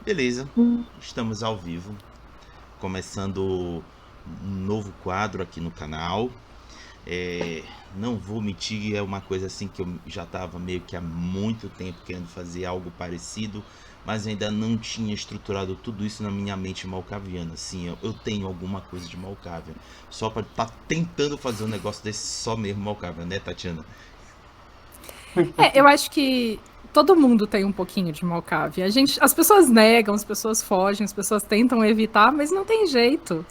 Beleza, estamos ao vivo, começando um novo quadro aqui no canal. É, não vou mentir, é uma coisa assim que eu já estava meio que há muito tempo querendo fazer algo parecido, mas ainda não tinha estruturado tudo isso na minha mente malcaviana. Sim, eu tenho alguma coisa de malcávia, só para estar tentando fazer um negócio desse só mesmo malcávia, né, Tatiana? Eu acho que todo mundo tem um pouquinho de Malcave. As pessoas negam, as pessoas fogem, as pessoas tentam evitar, mas não tem jeito.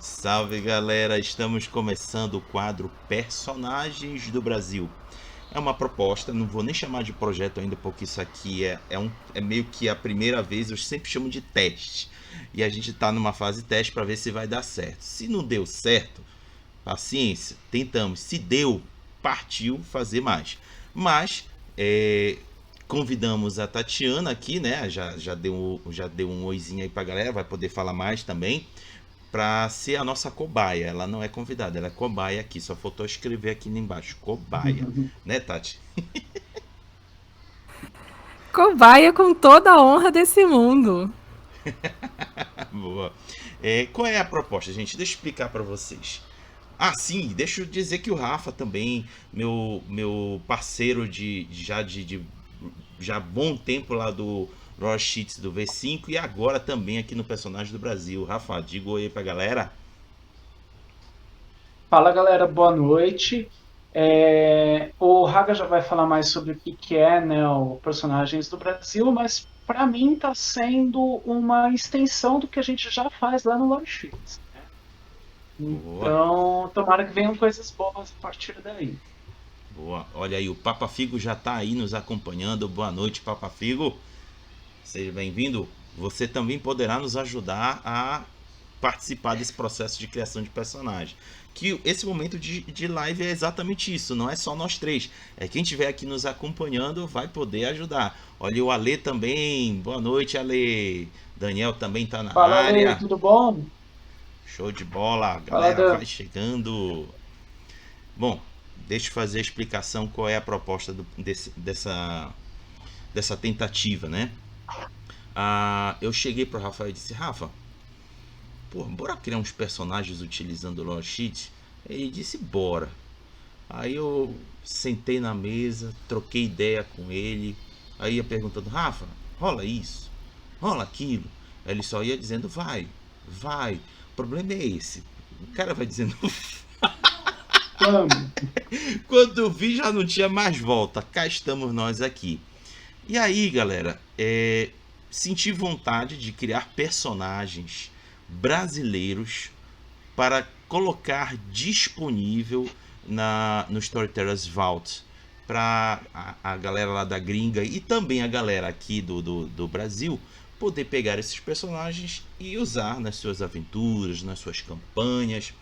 Salve galera, estamos começando o quadro Personagens do Brasil. É uma proposta, não vou nem chamar de projeto ainda, porque isso aqui é meio que a primeira vez, eu sempre chamo de teste. E a gente está numa fase teste para ver se vai dar certo. Se não deu certo, paciência, tentamos. Se deu, partiu fazer mais. Mas é, convidamos a Tatiana aqui, né? Já deu um oizinho aí pra galera, vai poder falar mais também para ser a nossa cobaia. Ela não é convidada, ela é cobaia aqui. Só faltou escrever aqui embaixo, cobaia, né, Tati? Cobaia com toda a honra desse mundo. Boa. Qual é a proposta, gente? Deixa eu explicar para vocês. Ah, sim, deixa eu dizer que o Rafa também, meu parceiro de já bom tempo lá do Raw Sheets do V5 e agora também aqui no Personagem do Brasil. Rafa, diga oi aí pra galera. Fala galera, boa noite. O Raga já vai falar mais sobre o que é, né, o Personagens do Brasil, mas para mim está sendo uma extensão do que a gente já faz lá no Lore Sheets. Boa, Então, tomara que venham coisas boas a partir daí. boa. Olha aí, o Papa Figo já tá aí nos acompanhando. Boa noite, Papa Figo. Seja bem-vindo. Você também poderá nos ajudar a participar desse processo de criação de personagem. Que esse momento de live é exatamente isso, não é só nós três. É quem estiver aqui nos acompanhando vai poder ajudar. Olha o Ale também. Boa noite, Ale. Daniel também está na Fala, Ale, área. tudo bom? Show de bola. Fala, Galera, vai Dan. chegando. Bom, deixa eu fazer a explicação qual é a proposta dessa tentativa, né? Eu cheguei pro Rafael e disse: Rafa, pô, bora criar uns personagens utilizando o Lore Sheet? Ele disse: bora. Aí eu sentei na mesa, troquei ideia com ele. Aí ia perguntando: Rafa, rola isso? Rola aquilo? Aí ele só ia dizendo: vai, vai. O problema é esse. O cara vai dizendo. Vamos. Quando eu vi, já não tinha mais volta. Cá estamos nós aqui. E aí, galera, senti vontade de criar personagens brasileiros para colocar disponível no Storytellers Vault para a galera lá da gringa e também a galera aqui do Brasil poder pegar esses personagens e usar nas suas aventuras, nas suas campanhas.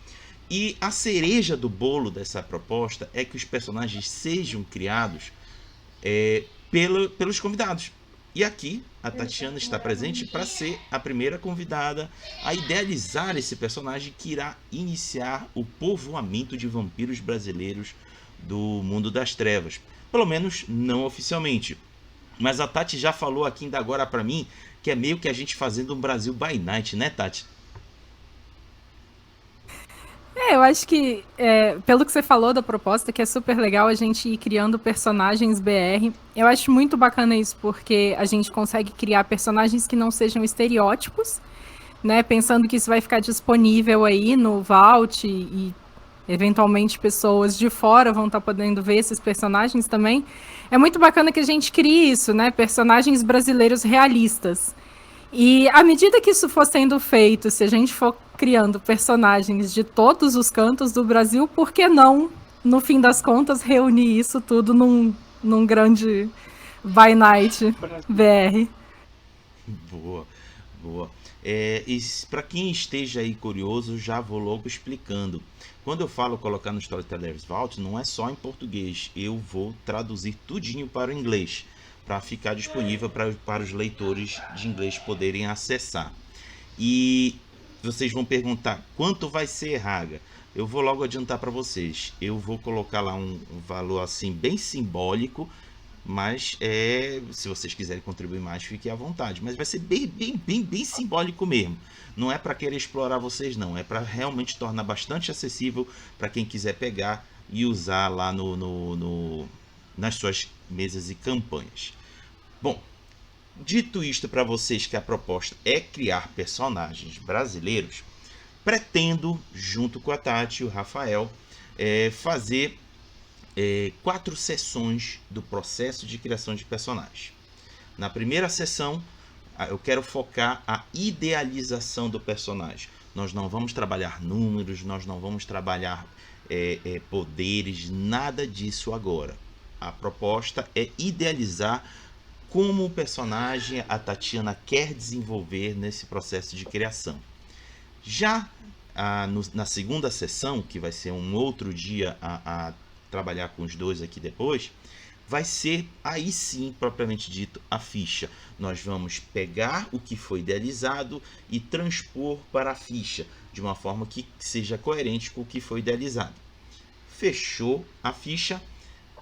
E a cereja do bolo dessa proposta é que os personagens sejam criados pelos convidados. E aqui a Tatiana está presente para ser a primeira convidada a idealizar esse personagem que irá iniciar o povoamento de vampiros brasileiros do mundo das trevas. Pelo menos não oficialmente. Mas a Tati já falou aqui ainda agora para mim que é meio que a gente fazendo um Brasil by Night, né, Tati? Eu acho que, pelo que você falou da proposta, que é super legal a gente ir criando personagens BR, eu acho muito bacana isso, porque a gente consegue criar personagens que não sejam estereótipos, né? Pensando que isso vai ficar disponível aí no Vault e eventualmente pessoas de fora vão estar podendo ver esses personagens também. É muito bacana que a gente crie isso, né? Personagens brasileiros realistas. E à medida que isso for sendo feito, se a gente for criando personagens de todos os cantos do Brasil, por que não, no fim das contas, reunir isso tudo num grande by night Brasil. BR? Boa, boa. E para quem esteja aí curioso, já vou logo explicando. Quando eu falo colocar no Storytellers Vault, não é só em português. Eu vou traduzir tudinho para o inglês, para ficar disponível para os leitores de inglês poderem acessar. E vocês vão perguntar quanto vai ser, Raga? Eu vou logo adiantar para vocês. Eu vou colocar lá um valor assim bem simbólico mas se vocês quiserem contribuir mais, fiquem à vontade. Mas vai ser bem simbólico mesmo. Não é para querer explorar vocês, não. É para realmente tornar bastante acessível para quem quiser pegar e usar lá nas suas mesas e campanhas. Bom, dito isto para vocês que a proposta é criar personagens brasileiros, pretendo, junto com a Tati e o Rafael, fazer 4 sessões do processo de criação de personagens. Na primeira sessão, eu quero focar a idealização do personagem. Nós não vamos trabalhar números, nós não vamos trabalhar poderes, nada disso agora. A proposta é idealizar como o personagem a Tatiana quer desenvolver nesse processo de criação. Já na segunda sessão, que vai ser um outro dia a trabalhar com os dois aqui depois, vai ser aí sim, propriamente dito, a ficha. Nós vamos pegar o que foi idealizado e transpor para a ficha, de uma forma que seja coerente com o que foi idealizado. Fechou a ficha,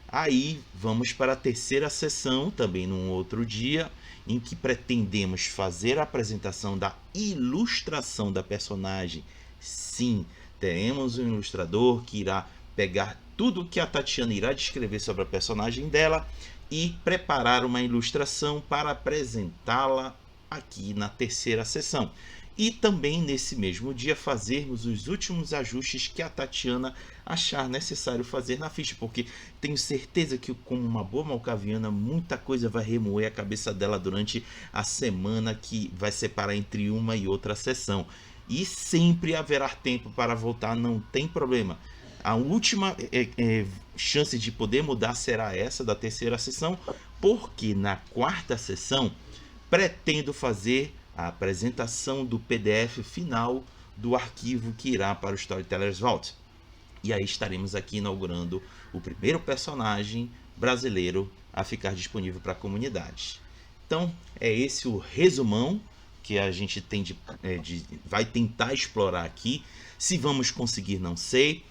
aí vamos para a terceira sessão, também num outro dia, em que pretendemos fazer a apresentação da ilustração da personagem. Sim, teremos um ilustrador que irá pegar tudo que a Tatiana irá descrever sobre a personagem dela e preparar uma ilustração para apresentá-la aqui na terceira sessão. E também nesse mesmo dia fazermos os últimos ajustes que a Tatiana achar necessário fazer na ficha, porque tenho certeza que, como uma boa malcaviana, muita coisa vai remoer a cabeça dela durante a semana que vai separar entre uma e outra sessão. E sempre haverá tempo para voltar, não tem problema. A última chance de poder mudar será essa da terceira sessão, porque na quarta sessão pretendo fazer a apresentação do PDF final do arquivo que irá para o Storytellers Vault. E aí estaremos aqui inaugurando o primeiro personagem brasileiro a ficar disponível para a comunidade. Então é esse o resumão que a gente vai tentar explorar aqui. Se vamos conseguir, não sei,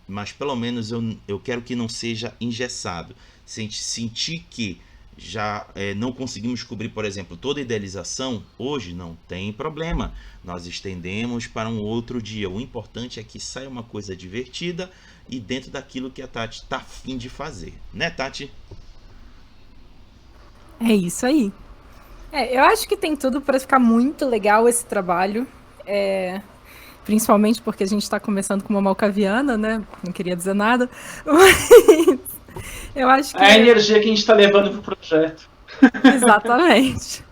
mas pelo menos eu quero que não seja engessado. Sentir que já não conseguimos cobrir, por exemplo, toda a idealização, hoje não tem problema. Nós estendemos para um outro dia. O importante é que saia uma coisa divertida e dentro daquilo que a Tati está a fim de fazer. Né, Tati? É isso aí. Eu acho que tem tudo para ficar muito legal esse trabalho. Principalmente porque a gente está começando com uma malcaviana, né? Não queria dizer nada. Mas eu acho que... É a energia que a gente está levando pro projeto. Exatamente.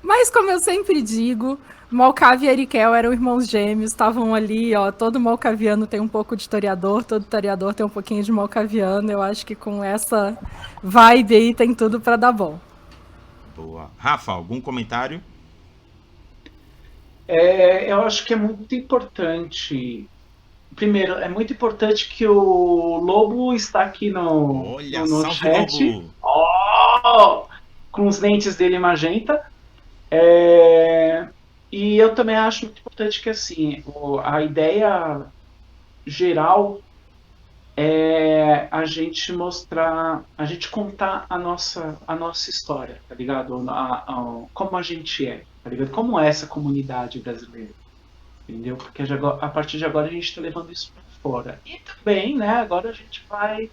Mas como eu sempre digo, Malkavi e Erikel eram irmãos gêmeos, estavam ali, ó, todo malcaviano tem um pouco de historiador, todo historiador tem um pouquinho de malcaviano. Eu acho que com essa vibe aí tem tudo para dar bom. Boa. Rafa, algum comentário? Eu acho que é muito importante. Primeiro, é muito importante que o Lobo está aqui no chat. Lobo! Oh! Com os dentes dele magenta. E eu também acho muito importante que assim, a ideia geral é a gente mostrar, a gente contar a nossa história, tá ligado? Como a gente é, tá ligado? Como é essa comunidade brasileira, entendeu? Porque a partir de agora a gente está levando isso para fora. E também, né, agora a gente vai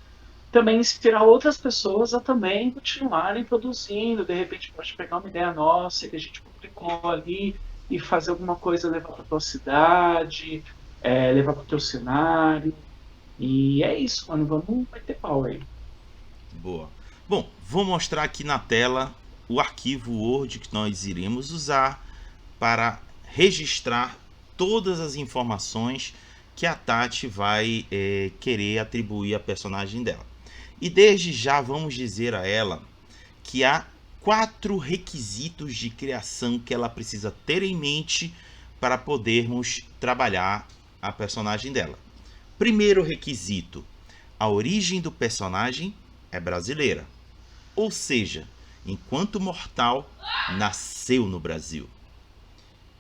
também inspirar outras pessoas a também continuarem produzindo. De repente pode pegar uma ideia nossa que a gente publicou ali e fazer alguma coisa, levar para tua cidade, levar para o teu cenário. E é isso, mano. Vamos meter pau aí. Boa. Bom, vou mostrar aqui na tela o arquivo Word que nós iremos usar para registrar todas as informações que a Tati vai querer atribuir à personagem dela. E desde já vamos dizer a ela que há 4 requisitos de criação que ela precisa ter em mente para podermos trabalhar a personagem dela. Primeiro requisito: a origem do personagem é brasileira, ou seja, enquanto mortal, nasceu no Brasil.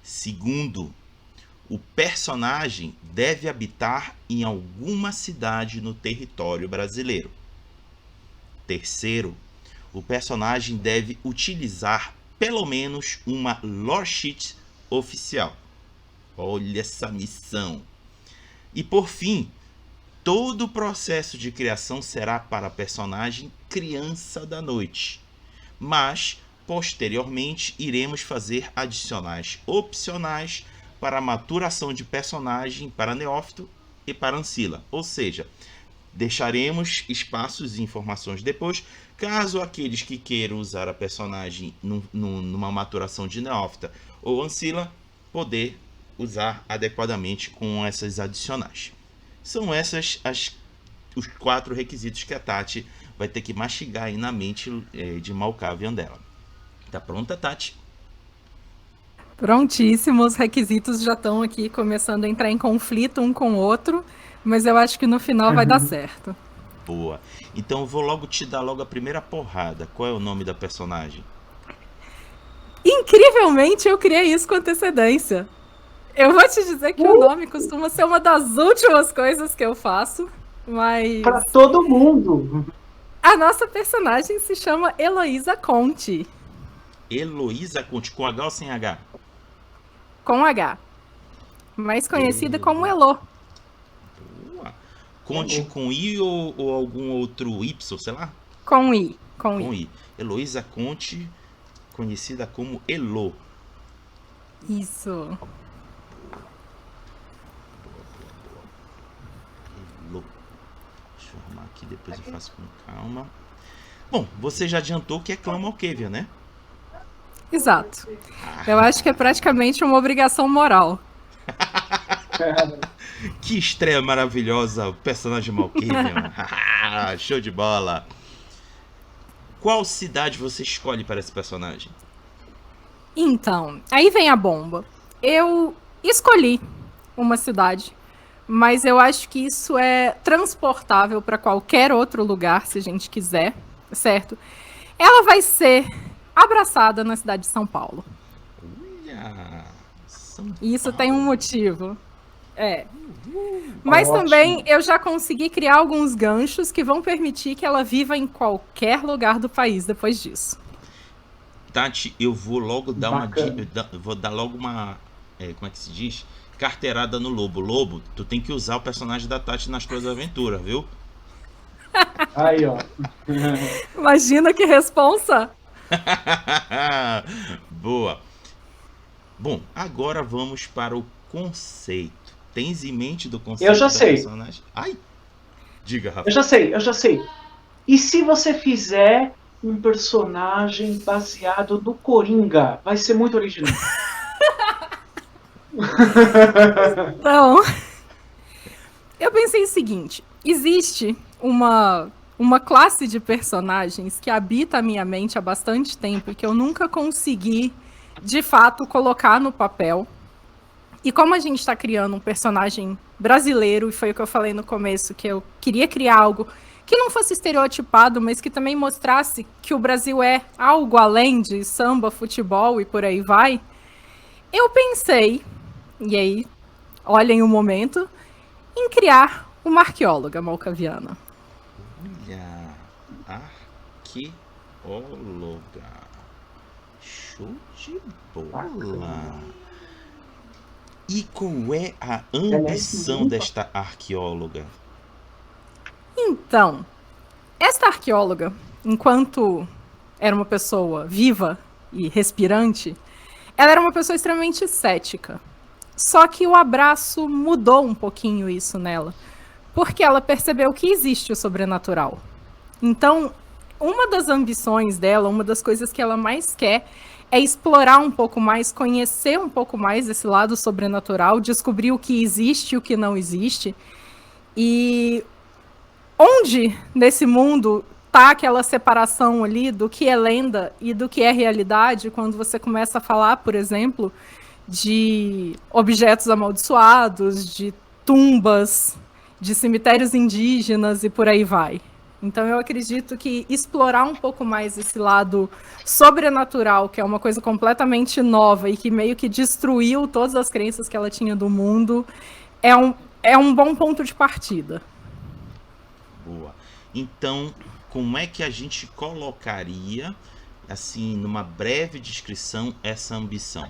Segundo, o personagem deve habitar em alguma cidade no território brasileiro. Terceiro, o personagem deve utilizar pelo menos uma lore sheet oficial. Olha essa missão. E por fim, todo o processo de criação será para a personagem Criança da Noite. Mas, posteriormente, iremos fazer adicionais opcionais para a maturação de personagem para Neófito e para Ancila. Ou seja, deixaremos espaços e informações depois, caso aqueles que queiram usar a personagem numa maturação de Neófita ou Ancila, poder usar adequadamente com essas adicionais. São os 4 requisitos que a Tati vai ter que mastigar aí na mente de Malkavian dela. Tá pronta, Tati? Prontíssimo, os requisitos já estão aqui começando a entrar em conflito um com o outro, mas eu acho que no final vai dar certo. Boa. Então eu vou logo te dar logo a primeira porrada. Qual é o nome da personagem? Incrivelmente, eu criei isso com antecedência. Eu vou te dizer que o nome costuma ser uma das últimas coisas que eu faço, mas... Pra todo mundo. A nossa personagem se chama Heloísa Conte. Heloísa Conte, com H ou sem H? Com H. Mais conhecida como Elo. Boa. Conte com I ou algum outro Y, sei lá? Com I. Com I. Heloísa Conte, conhecida como Elo. Isso. Elo. Deixa eu arrumar aqui, depois eu faço com calma. Bom, você já adiantou que é clã Malkavian, né? Exato. Eu acho que é praticamente uma obrigação moral. Que estreia maravilhosa, o personagem Malkavian. Show de bola. Qual cidade você escolhe para esse personagem? Então, aí vem a bomba. Eu escolhi uma cidade, mas eu acho que isso é transportável para qualquer outro lugar, se a gente quiser, certo? Ela vai ser abraçada na cidade de São Paulo. Olha, São E isso Paulo. tem um motivo. Mas Ótimo. também eu já consegui criar alguns ganchos que vão permitir que ela viva em qualquer lugar do país depois disso. Tati, eu vou logo dar Bacana. vou dar logo uma, como é que se diz? Carteirada no Lobo. Lobo, tu tem que usar o personagem da Tati nas tuas aventuras, viu? Aí, ó. Imagina que responsa! Boa. Bom, agora vamos para o conceito. Tens em mente do conceito Eu já da sei. personagem? Ai! Diga, Rafa. Eu já sei. E se você fizer um personagem baseado no Coringa? Vai ser muito original. Então, eu pensei o seguinte: existe uma classe de personagens que habita a minha mente há bastante tempo e que eu nunca consegui, de fato, colocar no papel. E como a gente está criando um personagem brasileiro, e foi o que eu falei no começo, que eu queria criar algo que não fosse estereotipado, mas que também mostrasse que o Brasil é algo além de samba, futebol e por aí vai, eu pensei, e aí, olhem o momento, em criar uma arqueóloga malkaviana. Olha, arqueóloga. Show de bola. E qual é a ambição desta arqueóloga? Então, esta arqueóloga, enquanto era uma pessoa viva e respirante, ela era uma pessoa extremamente cética. Só que o abraço mudou um pouquinho isso nela, porque ela percebeu que existe o sobrenatural. Então, uma das ambições dela, uma das coisas que ela mais quer é explorar um pouco mais, conhecer um pouco mais esse lado sobrenatural, descobrir o que existe e o que não existe. E onde nesse mundo tá aquela separação ali do que é lenda e do que é realidade, quando você começa a falar, por exemplo, de objetos amaldiçoados, de tumbas, de cemitérios indígenas e por aí vai. Então eu acredito que explorar um pouco mais esse lado sobrenatural, que é uma coisa completamente nova e que meio que destruiu todas as crenças que ela tinha do mundo, é um bom ponto de partida. Boa. Então, como é que a gente colocaria, assim, numa breve descrição, essa ambição?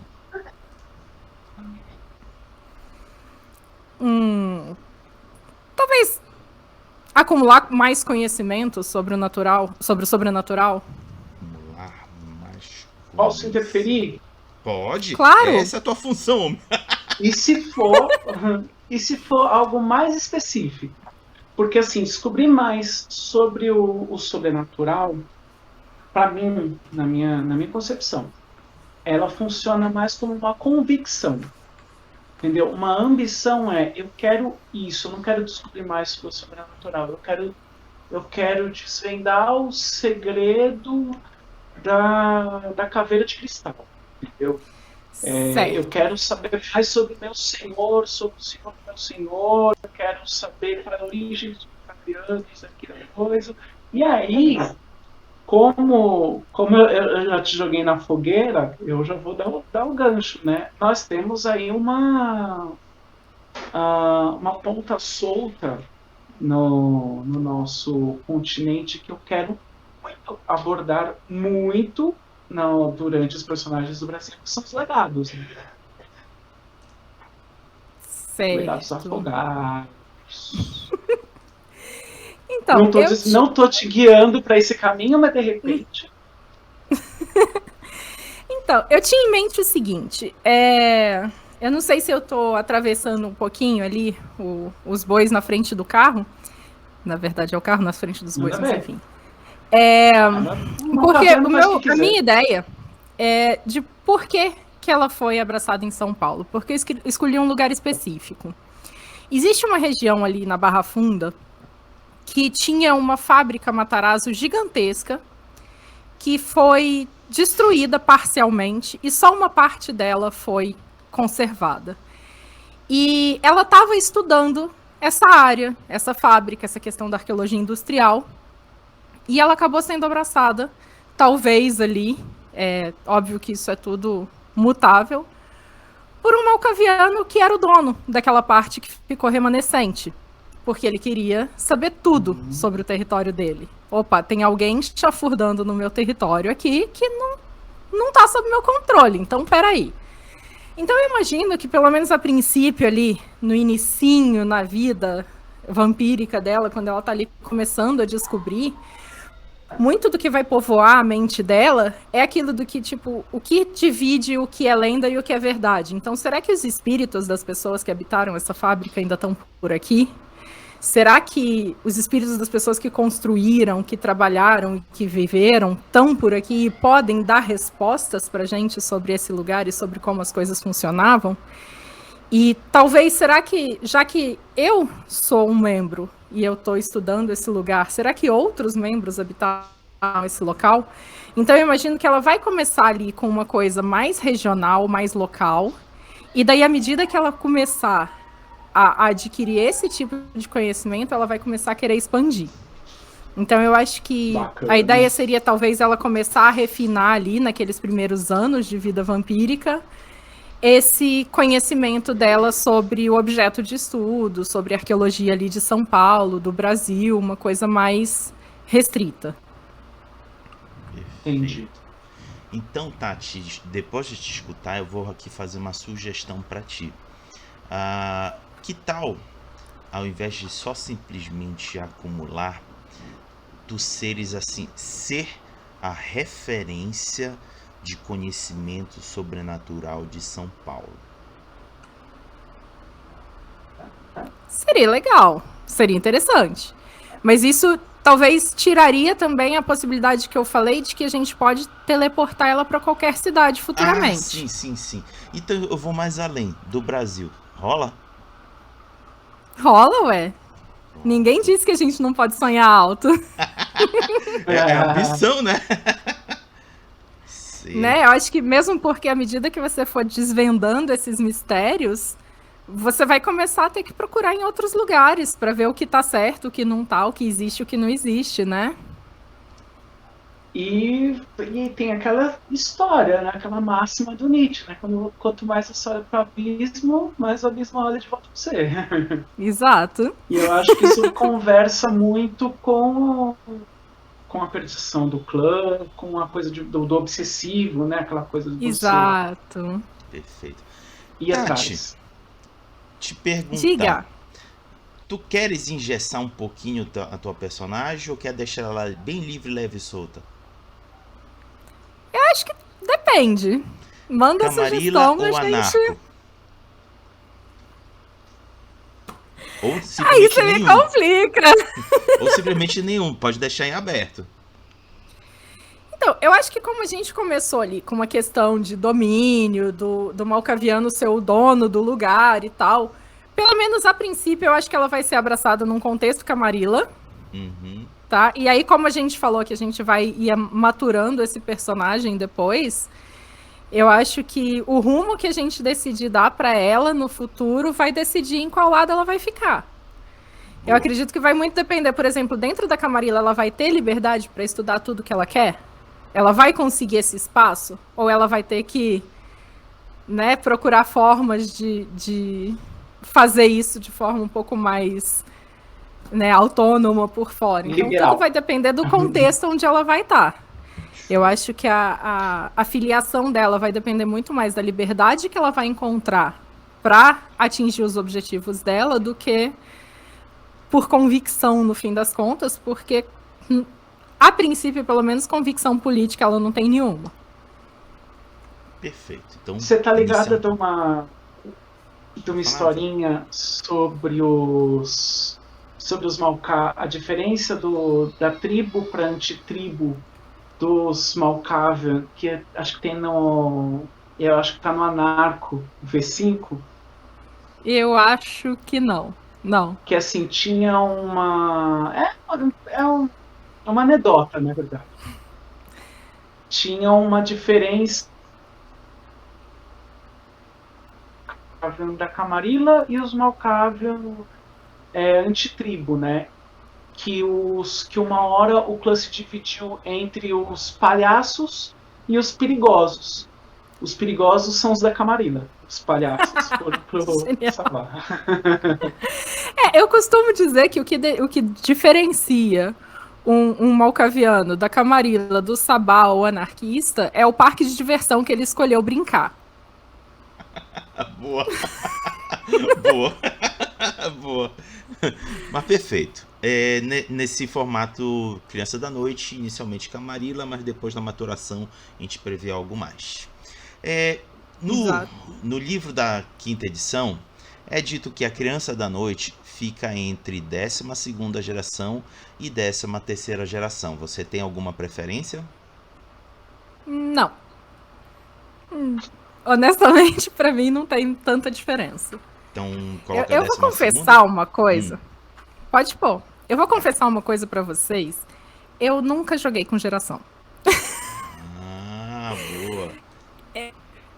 Talvez acumular mais conhecimento sobre o natural, sobre o sobrenatural. Acumular mais Posso conhecimento. interferir? Pode? Claro. Essa é a tua função, homem. E se for, e se for algo mais específico? Porque, assim, descobrir mais sobre o sobrenatural, para mim, na minha concepção, ela funciona mais como uma convicção. Entendeu? Uma ambição é, eu quero isso, eu não quero descobrir mais sobre o sobrenatural, eu quero desvendar o segredo da caveira de cristal. Entendeu? Eu Certo. quero saber mais sobre meu Senhor, sobre o Senhor do meu Senhor, eu quero saber qual é a origem dos guardianes, aquela coisa. E aí, como eu já te joguei na fogueira, eu já vou dar o gancho, né? Nós temos aí uma ponta solta no nosso continente que eu quero muito abordar muito durante os personagens do Brasil, que são os legados, né? Legados Certo. afogados. Então, Não tô te guiando para esse caminho, mas de repente. eu tinha em mente o seguinte, eu não sei se eu tô atravessando um pouquinho ali os bois na frente do carro. Na verdade, é o carro na frente dos bois, mas enfim. Porque a minha ideia é de por que ela foi abraçada em São Paulo. Porque eu escolhi um lugar específico. Existe uma região ali na Barra Funda que tinha uma fábrica Matarazzo gigantesca que foi destruída parcialmente e só uma parte dela foi conservada. E ela estava estudando essa área, essa fábrica, essa questão da arqueologia industrial, e ela acabou sendo abraçada, talvez ali, óbvio que isso é tudo mutável, por um malcaviano que era o dono daquela parte que ficou remanescente, porque ele queria saber tudo sobre o território dele. Opa, tem alguém chafurdando no meu território aqui que não tá sob meu controle, então peraí. Então eu imagino que pelo menos a princípio ali, no inicinho, na vida vampírica dela, quando ela tá ali começando a descobrir, muito do que vai povoar a mente dela é aquilo do que, tipo, o que divide o que é lenda e o que é verdade. Então será que os espíritos das pessoas que habitaram essa fábrica ainda estão por aqui? Será que os espíritos das pessoas que construíram, que trabalharam e que viveram estão por aqui e podem dar respostas para a gente sobre esse lugar e sobre como as coisas funcionavam? E talvez, será que, já que eu sou um membro e eu estou estudando esse lugar, será que outros membros habitaram esse local? Então eu imagino que ela vai começar ali com uma coisa mais regional, mais local, e daí à medida que ela começar a adquirir esse tipo de conhecimento, ela vai começar a querer expandir. Então eu acho que a ideia seria talvez ela começar a refinar ali naqueles primeiros anos de vida vampírica esse conhecimento dela sobre o objeto de estudo, sobre a arqueologia ali de São Paulo, do Brasil, uma coisa mais restrita. Entendi. Então, Tati, depois de te escutar, eu vou aqui fazer uma sugestão para ti. Que tal, ao invés de só simplesmente acumular, tu seres assim, ser a referência de conhecimento sobrenatural de São Paulo? Seria legal, seria interessante. Mas isso talvez tiraria também a possibilidade que eu falei de que a gente pode teleportar ela para qualquer cidade futuramente. Sim. Então eu vou mais além, do Brasil. Rola? Rola, ué. Ninguém disse que a gente não pode sonhar alto. É ambição, né? Né? Eu acho que mesmo porque à medida que você for desvendando esses mistérios, você vai começar a ter que procurar em outros lugares para ver o que tá certo, o que não tá, o que existe, o que não existe, né? E tem aquela história, né? Aquela máxima do Nietzsche, né? Quanto mais você olha para o abismo, mais o abismo olha de volta para você. Exato. E eu acho que isso conversa muito com com a perdição do clã, com a coisa do obsessivo, né? Aquela coisa de você Exato. Perfeito. ir Tati, atrás. te perguntar, Diga. tu queres engessar um pouquinho a tua personagem ou quer deixar ela bem livre, leve e solta? Acho que depende. Manda Camarilla sugestão, ou a gente. anarco? Ou Aí simplesmente você me nenhum. complica. Ou simplesmente nenhum. Pode deixar em aberto. Então, eu acho que como a gente começou ali com uma questão de domínio, do Malkaviano ser o dono do lugar e tal, pelo menos a princípio eu acho que ela vai ser abraçada num contexto Camarilla, Uhum. tá? E aí, como a gente falou que a gente vai ir maturando esse personagem depois, eu acho que o rumo que a gente decidir dar pra ela no futuro vai decidir em qual lado ela vai ficar. Eu Boa. acredito que vai muito depender, por exemplo, dentro da Camarilla ela vai ter liberdade pra estudar tudo que ela quer? Ela vai conseguir esse espaço? Ou ela vai ter que, né, procurar formas de fazer isso de forma um pouco mais, né, autônoma por fora? Então, Liberal. tudo vai depender do contexto onde ela vai estar. Eu acho que a filiação dela vai depender muito mais da liberdade que ela vai encontrar para atingir os objetivos dela do que por convicção, no fim das contas, porque a princípio, pelo menos, convicção política ela não tem nenhuma. Perfeito. Então, Você tá ligada iniciando. de uma historinha sobre os Malkavian, a diferença da tribo para antitribo dos Malkavian, que acho que tem eu acho que tá no Anarco V5, Eu acho que não. Não. que assim tinha uma anedota, na verdade. Tinha uma diferença da Camarilla e os Malkavian antitribo, né? Que uma hora o clã se dividiu entre os palhaços e os perigosos. Os perigosos são os da Camarilla. Os palhaços foram pro Sabá. Eu costumo dizer que o que diferencia um malcaviano da Camarilla, do Sabá ou anarquista é o parque de diversão que ele escolheu brincar. Boa. Boa. Boa. Mas perfeito. Nesse formato Criança da Noite, inicialmente Camarilla, mas depois na maturação a gente prevê algo mais. No livro da quinta edição, é dito que a Criança da Noite fica entre 12ª geração e 13ª geração. Você tem alguma preferência? Não. Honestamente, pra mim não tem tanta diferença. Então, coloca eu a 12ª. vou confessar uma coisa. Pode pôr. Eu vou confessar uma coisa pra vocês. Eu nunca joguei com geração. Ah, boa.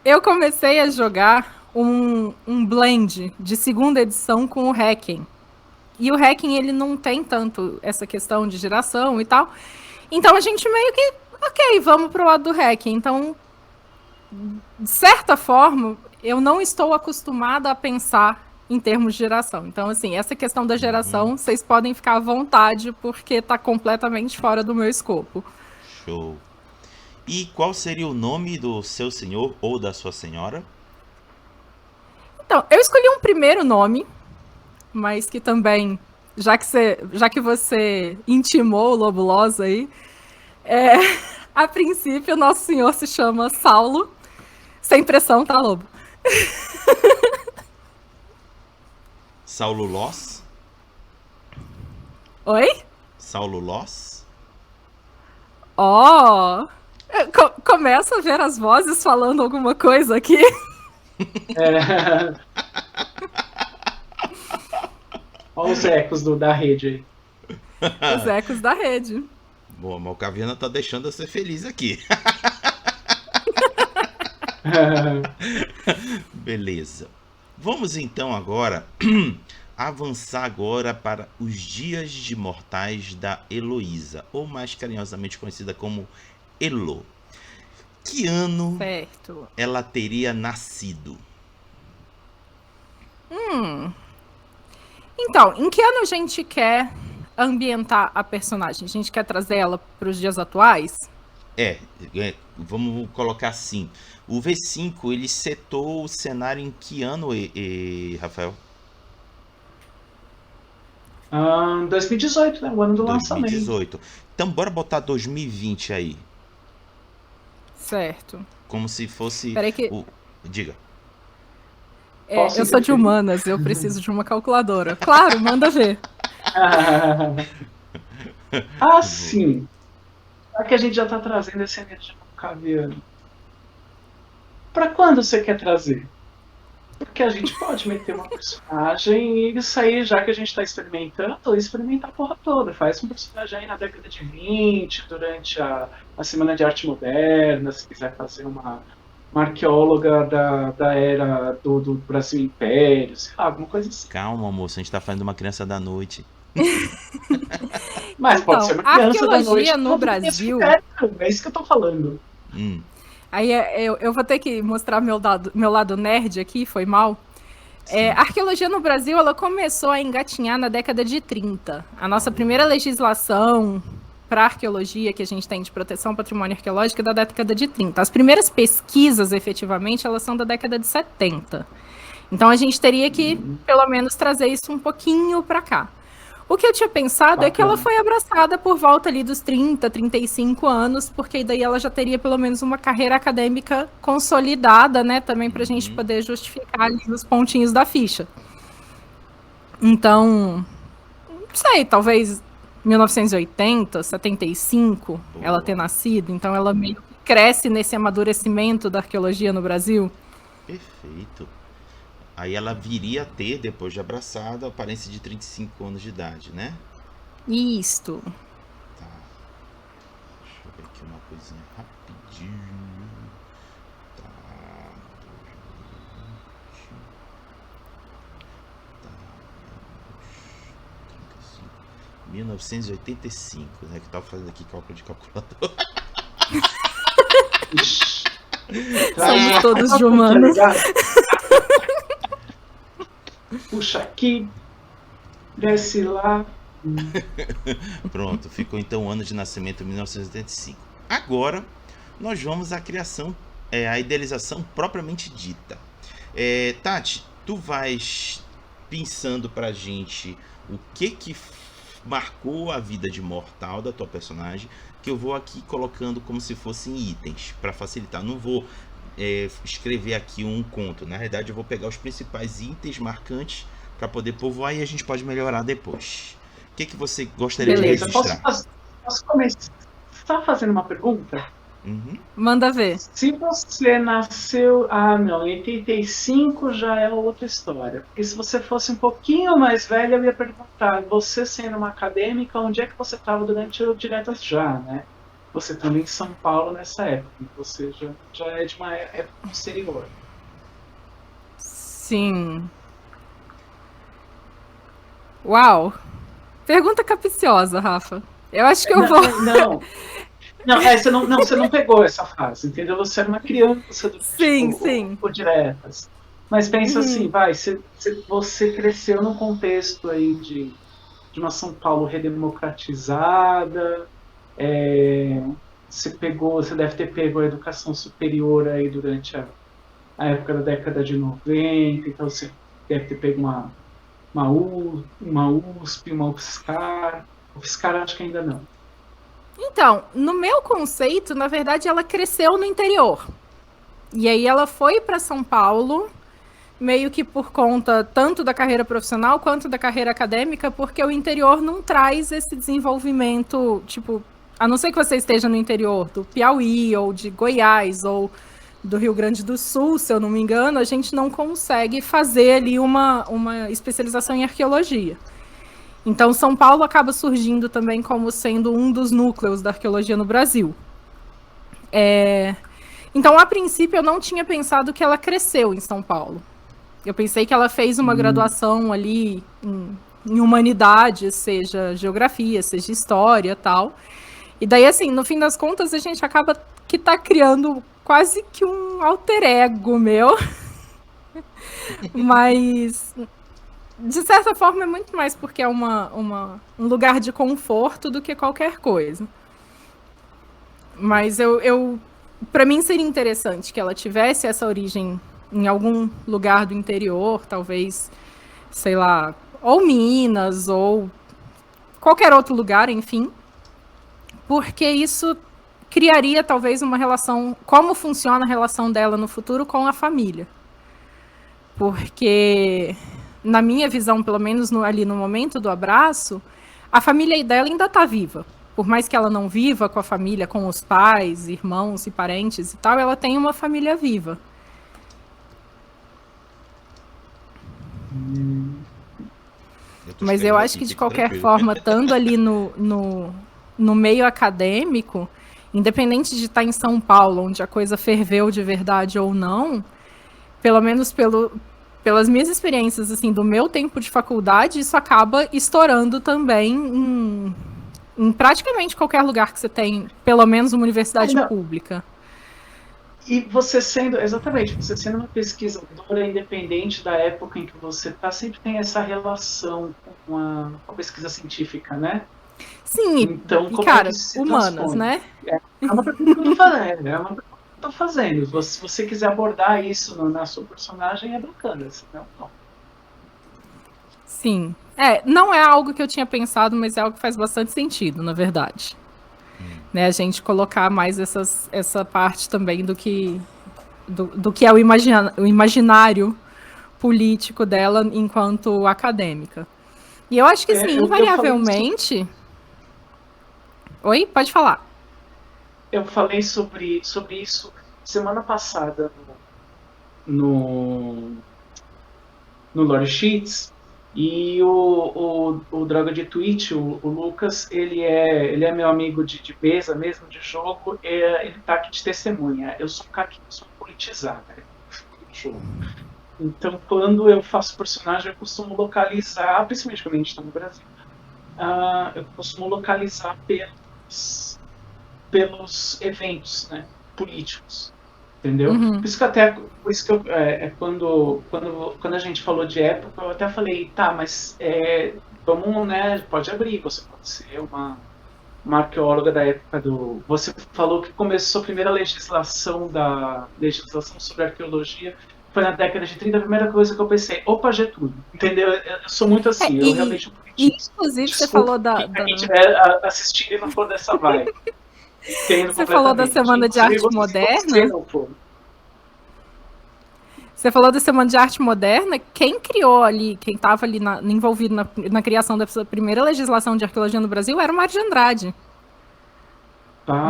Eu comecei a jogar um blend de segunda edição com o Hacking. E o Hacking, ele não tem tanto essa questão de geração e tal. Então a gente meio que, ok, vamos pro lado do Hacking. Então, de certa forma, eu não estou acostumada a pensar em termos de geração. Então, assim, essa questão da geração, vocês podem ficar à vontade, porque tá completamente fora do meu escopo. Show. E qual seria o nome do seu senhor ou da sua senhora? Então, eu escolhi um primeiro nome, mas que também, já que você intimou o Lobulosa aí, a princípio, o nosso senhor se chama Saulo. Sem pressão, tá, Lobo? Saulo Loss? Oi? Saulo Loss? Ó! Começa a ver as vozes falando alguma coisa aqui. Olha os ecos da rede aí. Os ecos da rede. Boa, a Malkaviana tá deixando eu ser feliz aqui. Beleza. Vamos então agora avançar agora para os dias de mortais da Heloísa, ou mais carinhosamente conhecida como Elo. Que ano Certo. ela teria nascido? Então, em que ano a gente quer ambientar a personagem? A gente quer trazer ela para os dias atuais? Vamos colocar assim. O V5, ele setou o cenário em que ano, Rafael? 2018, né? O ano do lançamento. 2018. Então, bora botar 2020 aí. Certo. Como se fosse... Peraí que... Diga. Eu sou de humanas, eu preciso de uma calculadora. Claro, manda ver. Sim. Já que a gente já tá trazendo essa energia caviano. Pra quando você quer trazer? Porque a gente pode meter uma personagem e isso aí, já que a gente tá experimentando, experimentar a porra toda. Faz um personagem aí na década de 20, durante a Semana de Arte Moderna, se quiser fazer uma arqueóloga da era do Brasil Império, sei lá, alguma coisa assim. Calma, moça, a gente tá falando de uma criança da noite. Mas pode ser uma criança da noite. Arqueologia no Brasil... É isso que eu tô falando. Aí eu vou ter que mostrar meu lado nerd aqui, foi mal. A arqueologia no Brasil, ela começou a engatinhar na década de 30. A nossa primeira legislação para arqueologia que a gente tem de proteção ao patrimônio arqueológico é da década de 30. As primeiras pesquisas, efetivamente, elas são da década de 70. Então a gente teria que, pelo menos, trazer isso um pouquinho para cá. O que eu tinha pensado é que ela foi abraçada por volta ali dos 30, 35 anos, porque daí ela já teria pelo menos uma carreira acadêmica consolidada, né? Também para a gente poder justificar ali os pontinhos da ficha. Então, não sei, talvez 1980, 75, ela ter nascido. Então ela meio que cresce nesse amadurecimento da arqueologia no Brasil. Perfeito. Aí ela viria a ter, depois de abraçada, a aparência de 35 anos de idade, né? Isto. Tá. Deixa eu ver aqui uma coisinha rapidinho. Tá. 1985, né? Que eu tava fazendo aqui cálculo de calculador. Somos todos de humanos. Puxa aqui, desce lá. Pronto, ficou então o ano de nascimento 1985. Agora, nós vamos à criação, a idealização propriamente dita. Tati, tu vais pensando pra gente o que marcou a vida de mortal da tua personagem, que eu vou aqui colocando como se fossem itens, para facilitar. Não vou escrever aqui um conto. Na verdade, eu vou pegar os principais itens marcantes para poder povoar e a gente pode melhorar depois. O que você gostaria de registrar? Posso começar? Você tá fazendo uma pergunta? Manda ver. Se você nasceu... não, em 85 já é outra história. Porque se você fosse um pouquinho mais velha, eu ia perguntar, você sendo uma acadêmica, onde é que você estava durante o Diretas Já, né? Você também em São Paulo nessa época. Você já é de uma época posterior. Sim. Uau. Pergunta capciosa, Rafa. Eu acho que eu vou... Você não pegou essa fase, entendeu? Você era uma criança do sim. Por Diretas. Mas pensa assim, você cresceu num contexto aí de uma São Paulo redemocratizada, você deve ter pego a educação superior aí durante a época da década de 90, então você deve ter pego uma USP, uma UFSCar. UFSCar acho que ainda não. Então, no meu conceito, na verdade, ela cresceu no interior. E aí ela foi para São Paulo, meio que por conta tanto da carreira profissional quanto da carreira acadêmica, porque o interior não traz esse desenvolvimento, tipo, a não ser que você esteja no interior do Piauí, ou de Goiás, ou do Rio Grande do Sul, se eu não me engano, a gente não consegue fazer ali uma especialização em arqueologia. Então, São Paulo acaba surgindo também como sendo um dos núcleos da arqueologia no Brasil. Então, a princípio, eu não tinha pensado que ela cresceu em São Paulo. Eu pensei que ela fez uma graduação ali em humanidades, seja geografia, seja história e tal. E daí, assim, no fim das contas, a gente acaba que tá criando quase que um alter ego meu. Mas... de certa forma, é muito mais porque é um lugar de conforto do que qualquer coisa. Mas para mim seria interessante que ela tivesse essa origem em algum lugar do interior, talvez, sei lá, ou Minas, ou qualquer outro lugar, enfim, porque isso criaria talvez uma relação, como funciona a relação dela no futuro com a família. Porque, na minha visão, pelo menos ali no momento do abraço, a família dela ainda está viva. Por mais que ela não viva com a família, com os pais, irmãos e parentes e tal, ela tem uma família viva. Mas eu acho que, de qualquer forma, estando ali no meio acadêmico, independente de estar em São Paulo, onde a coisa ferveu de verdade ou não, pelo menos pelas minhas experiências, assim, do meu tempo de faculdade, isso acaba estourando também em praticamente qualquer lugar que você tem, pelo menos uma universidade pública. E exatamente, você sendo uma pesquisadora independente da época em que você está, sempre tem essa relação com a pesquisa científica, né? Sim, então, como cara, é que isso se humanas, transforma? Né? É uma pergunta que eu tô fazendo, tô fazendo. Se você quiser abordar isso na sua personagem, é bacana, senão não. Sim. Não é algo que eu tinha pensado, mas é algo que faz bastante sentido, na verdade. Né, a gente colocar mais essa parte também do que é o imaginário político dela enquanto acadêmica. E eu acho que, sim, invariavelmente... Oi? Pode falar. Eu falei sobre isso semana passada no Lore Sheets, e o Droga de Twitch, o Lucas, ele é meu amigo de mesa mesmo, de jogo, ele tá aqui de testemunha. Eu sou um cara que sou politizado, né? Então, quando eu faço personagem, eu costumo localizar, principalmente quando a gente está no Brasil, eu costumo localizar pelos eventos, né, políticos. Entendeu? Por isso que quando a gente falou de época, eu até falei, tá, mas vamos, né, pode abrir, você pode ser uma arqueóloga da época do... Você falou que começou a primeira legislação sobre arqueologia, foi na década de 30, a primeira coisa que eu pensei, opa, Getúlio, entendeu? Eu sou muito assim, eu realmente... Inclusive, você falou quem estiver assistindo e não for dessa vibe. Você falou da Semana de Arte Moderna? Você falou da Semana de Arte Moderna. Quem criou ali, quem estava ali envolvido na criação dessa primeira legislação de arqueologia no Brasil era o Mário de Andrade.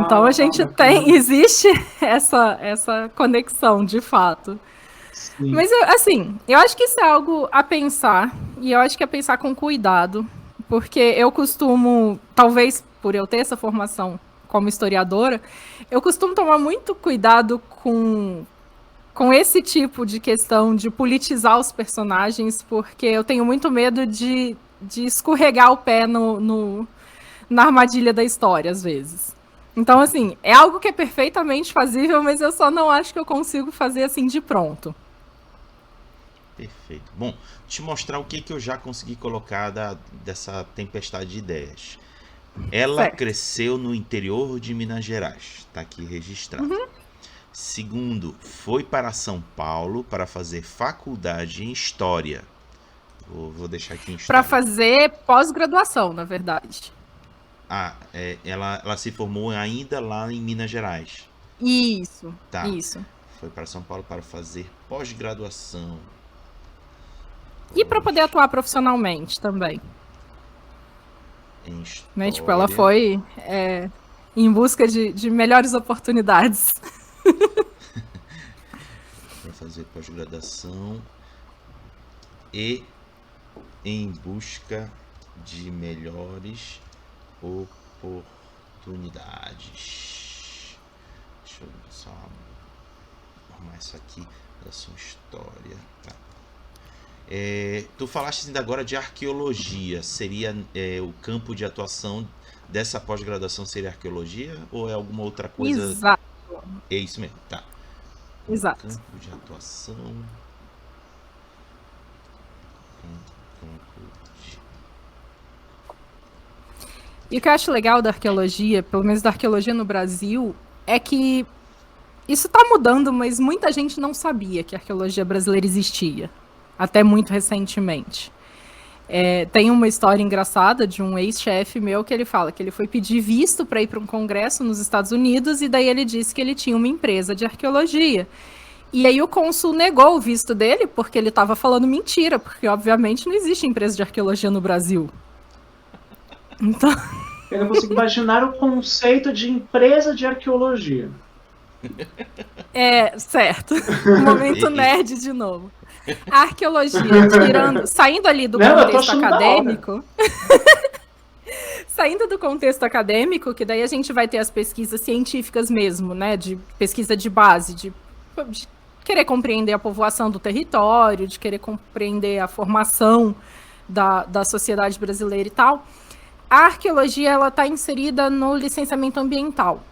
Então a gente existe essa conexão, de fato. Sim. Mas, assim, eu acho que isso é algo a pensar, e eu acho que é pensar com cuidado, porque eu costumo, talvez por eu ter essa formação como historiadora, eu costumo tomar muito cuidado com esse tipo de questão de politizar os personagens, porque eu tenho muito medo de escorregar o pé na armadilha da história, às vezes. Então, assim, é algo que é perfeitamente fazível, mas eu só não acho que eu consigo fazer assim de pronto. Perfeito. Bom, te mostrar o que eu já consegui colocar dessa tempestade de ideias. Ela cresceu no interior de Minas Gerais, está aqui registrado. Segundo, foi para São Paulo para fazer faculdade em História. Vou deixar aqui em História. Para fazer pós-graduação, na verdade. Ela se formou ainda lá em Minas Gerais. Isso, tá. Isso. Foi para São Paulo para fazer pós-graduação. E para poder atuar profissionalmente também. Em História. Né? Tipo, ela foi em busca de melhores oportunidades. Para fazer pós-graduação e em busca de melhores oportunidades. Deixa eu só arrumar isso aqui da sua história. Tá. Tu falaste ainda agora de arqueologia. Seria o campo de atuação dessa pós-graduação seria arqueologia ou é alguma outra coisa? Exato. É isso mesmo, tá. Exato. Campo de atuação. E o que eu acho legal da arqueologia, pelo menos da arqueologia no Brasil, é que isso está mudando, mas muita gente não sabia que a arqueologia brasileira existia, até muito recentemente. Tem uma história engraçada de um ex-chefe meu que ele fala que ele foi pedir visto para ir para um congresso nos Estados Unidos e daí ele disse que ele tinha uma empresa de arqueologia. E aí o cônsul negou o visto dele porque ele estava falando mentira, porque obviamente não existe empresa de arqueologia no Brasil. Então... Eu não consigo imaginar o conceito de empresa de arqueologia. Certo. Momento nerd de novo. A arqueologia, saindo ali do contexto acadêmico... Saindo do contexto acadêmico, que daí a gente vai ter as pesquisas científicas mesmo, né? De pesquisa de base, de querer compreender a povoação do território, de querer compreender a formação da sociedade brasileira e tal. A arqueologia ela está inserida no licenciamento ambiental.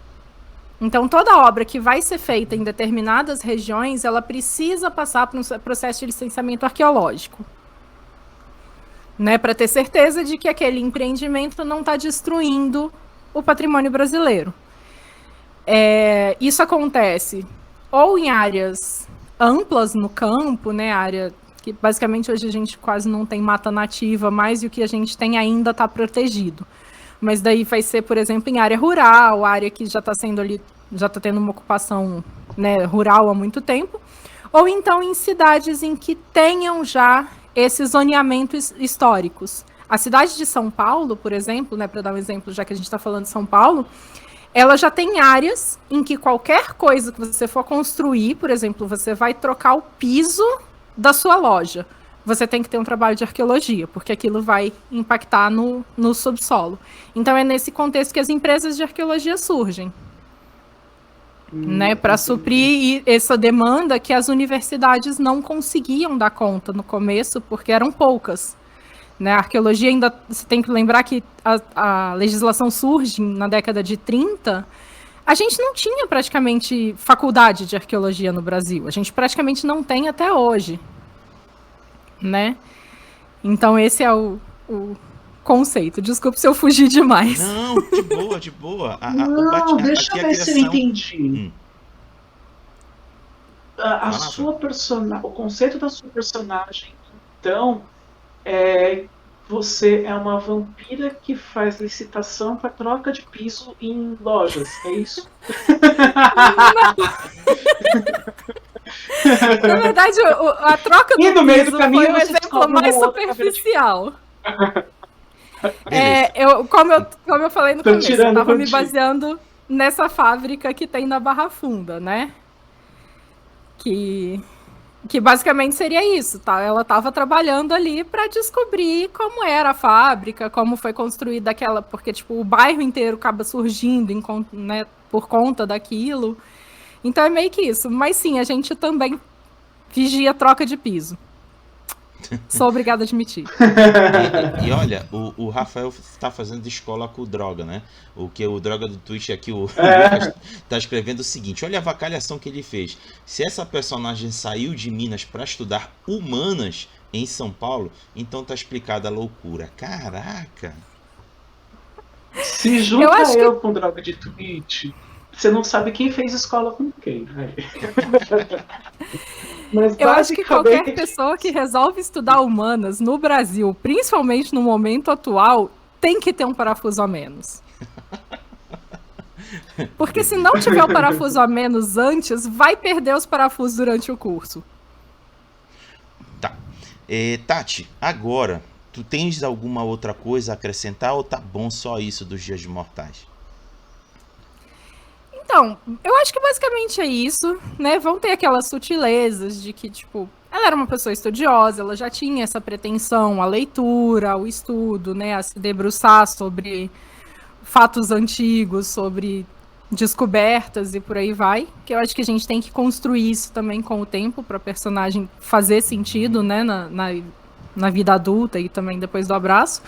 Então, toda obra que vai ser feita em determinadas regiões, ela precisa passar por um processo de licenciamento arqueológico. Né, para ter certeza de que aquele empreendimento não está destruindo o patrimônio brasileiro. Isso acontece ou em áreas amplas no campo, né, área que basicamente hoje a gente quase não tem mata nativa, mas o que a gente tem ainda está protegido. Mas daí vai ser, por exemplo, em área rural, área que já está sendo ali, já está tendo uma ocupação, né, rural há muito tempo, ou então em cidades em que tenham já esses zoneamentos históricos. A cidade de São Paulo, por exemplo, né, para dar um exemplo, já que a gente está falando de São Paulo, ela já tem áreas em que qualquer coisa que você for construir, por exemplo, você vai trocar o piso da sua loja, você tem que ter um trabalho de arqueologia, porque aquilo vai impactar no subsolo. Então é nesse contexto que as empresas de arqueologia surgem. Né, para suprir essa demanda que as universidades não conseguiam dar conta no começo, porque eram poucas. Né, a arqueologia ainda, você tem que lembrar que a legislação surge na década de 30, a gente não tinha praticamente faculdade de arqueologia no Brasil, a gente praticamente não tem até hoje. Né? Então esse é o conceito. Desculpe se eu fugi demais. Não, de boa. Deixa eu ver se eu entendi. O conceito da sua personagem, então, você é uma vampira que faz licitação para troca de piso em lojas, é isso? Na verdade, a troca do piso foi um exemplo mais superficial. Como eu falei no começo, eu estava me baseando nessa fábrica que tem na Barra Funda, né? Que basicamente seria isso, tá? Ela estava trabalhando ali para descobrir como era a fábrica, como foi construída aquela, porque tipo o bairro inteiro acaba surgindo, né, por conta daquilo. Então é meio que isso. Mas sim, a gente também vigia a troca de piso. Sou obrigada a admitir. E olha, o Rafael está fazendo de escola com o Droga, né? O que o Droga do Twitch aqui, o Lucas, está escrevendo o seguinte: olha a avacalhação que ele fez. Se essa personagem saiu de Minas para estudar humanas em São Paulo, então tá explicada a loucura. Caraca! Se junta com o Droga de Twitch, você não sabe quem fez escola com quem, velho. Mas eu acho que qualquer pessoa que resolve estudar humanas no Brasil, principalmente no momento atual, tem que ter um parafuso a menos. Porque se não tiver o parafuso a menos antes, vai perder os parafusos durante o curso. Tá. Tati, agora, tu tens alguma outra coisa a acrescentar ou tá bom só isso dos Dias Mortais? Então, eu acho que basicamente é isso, né? Vão ter aquelas sutilezas de que, tipo, ela era uma pessoa estudiosa, ela já tinha essa pretensão à leitura, ao estudo, né? A se debruçar sobre fatos antigos, sobre descobertas e por aí vai. Que eu acho que a gente tem que construir isso também com o tempo para a personagem fazer sentido, né? Na vida adulta e também depois do abraço.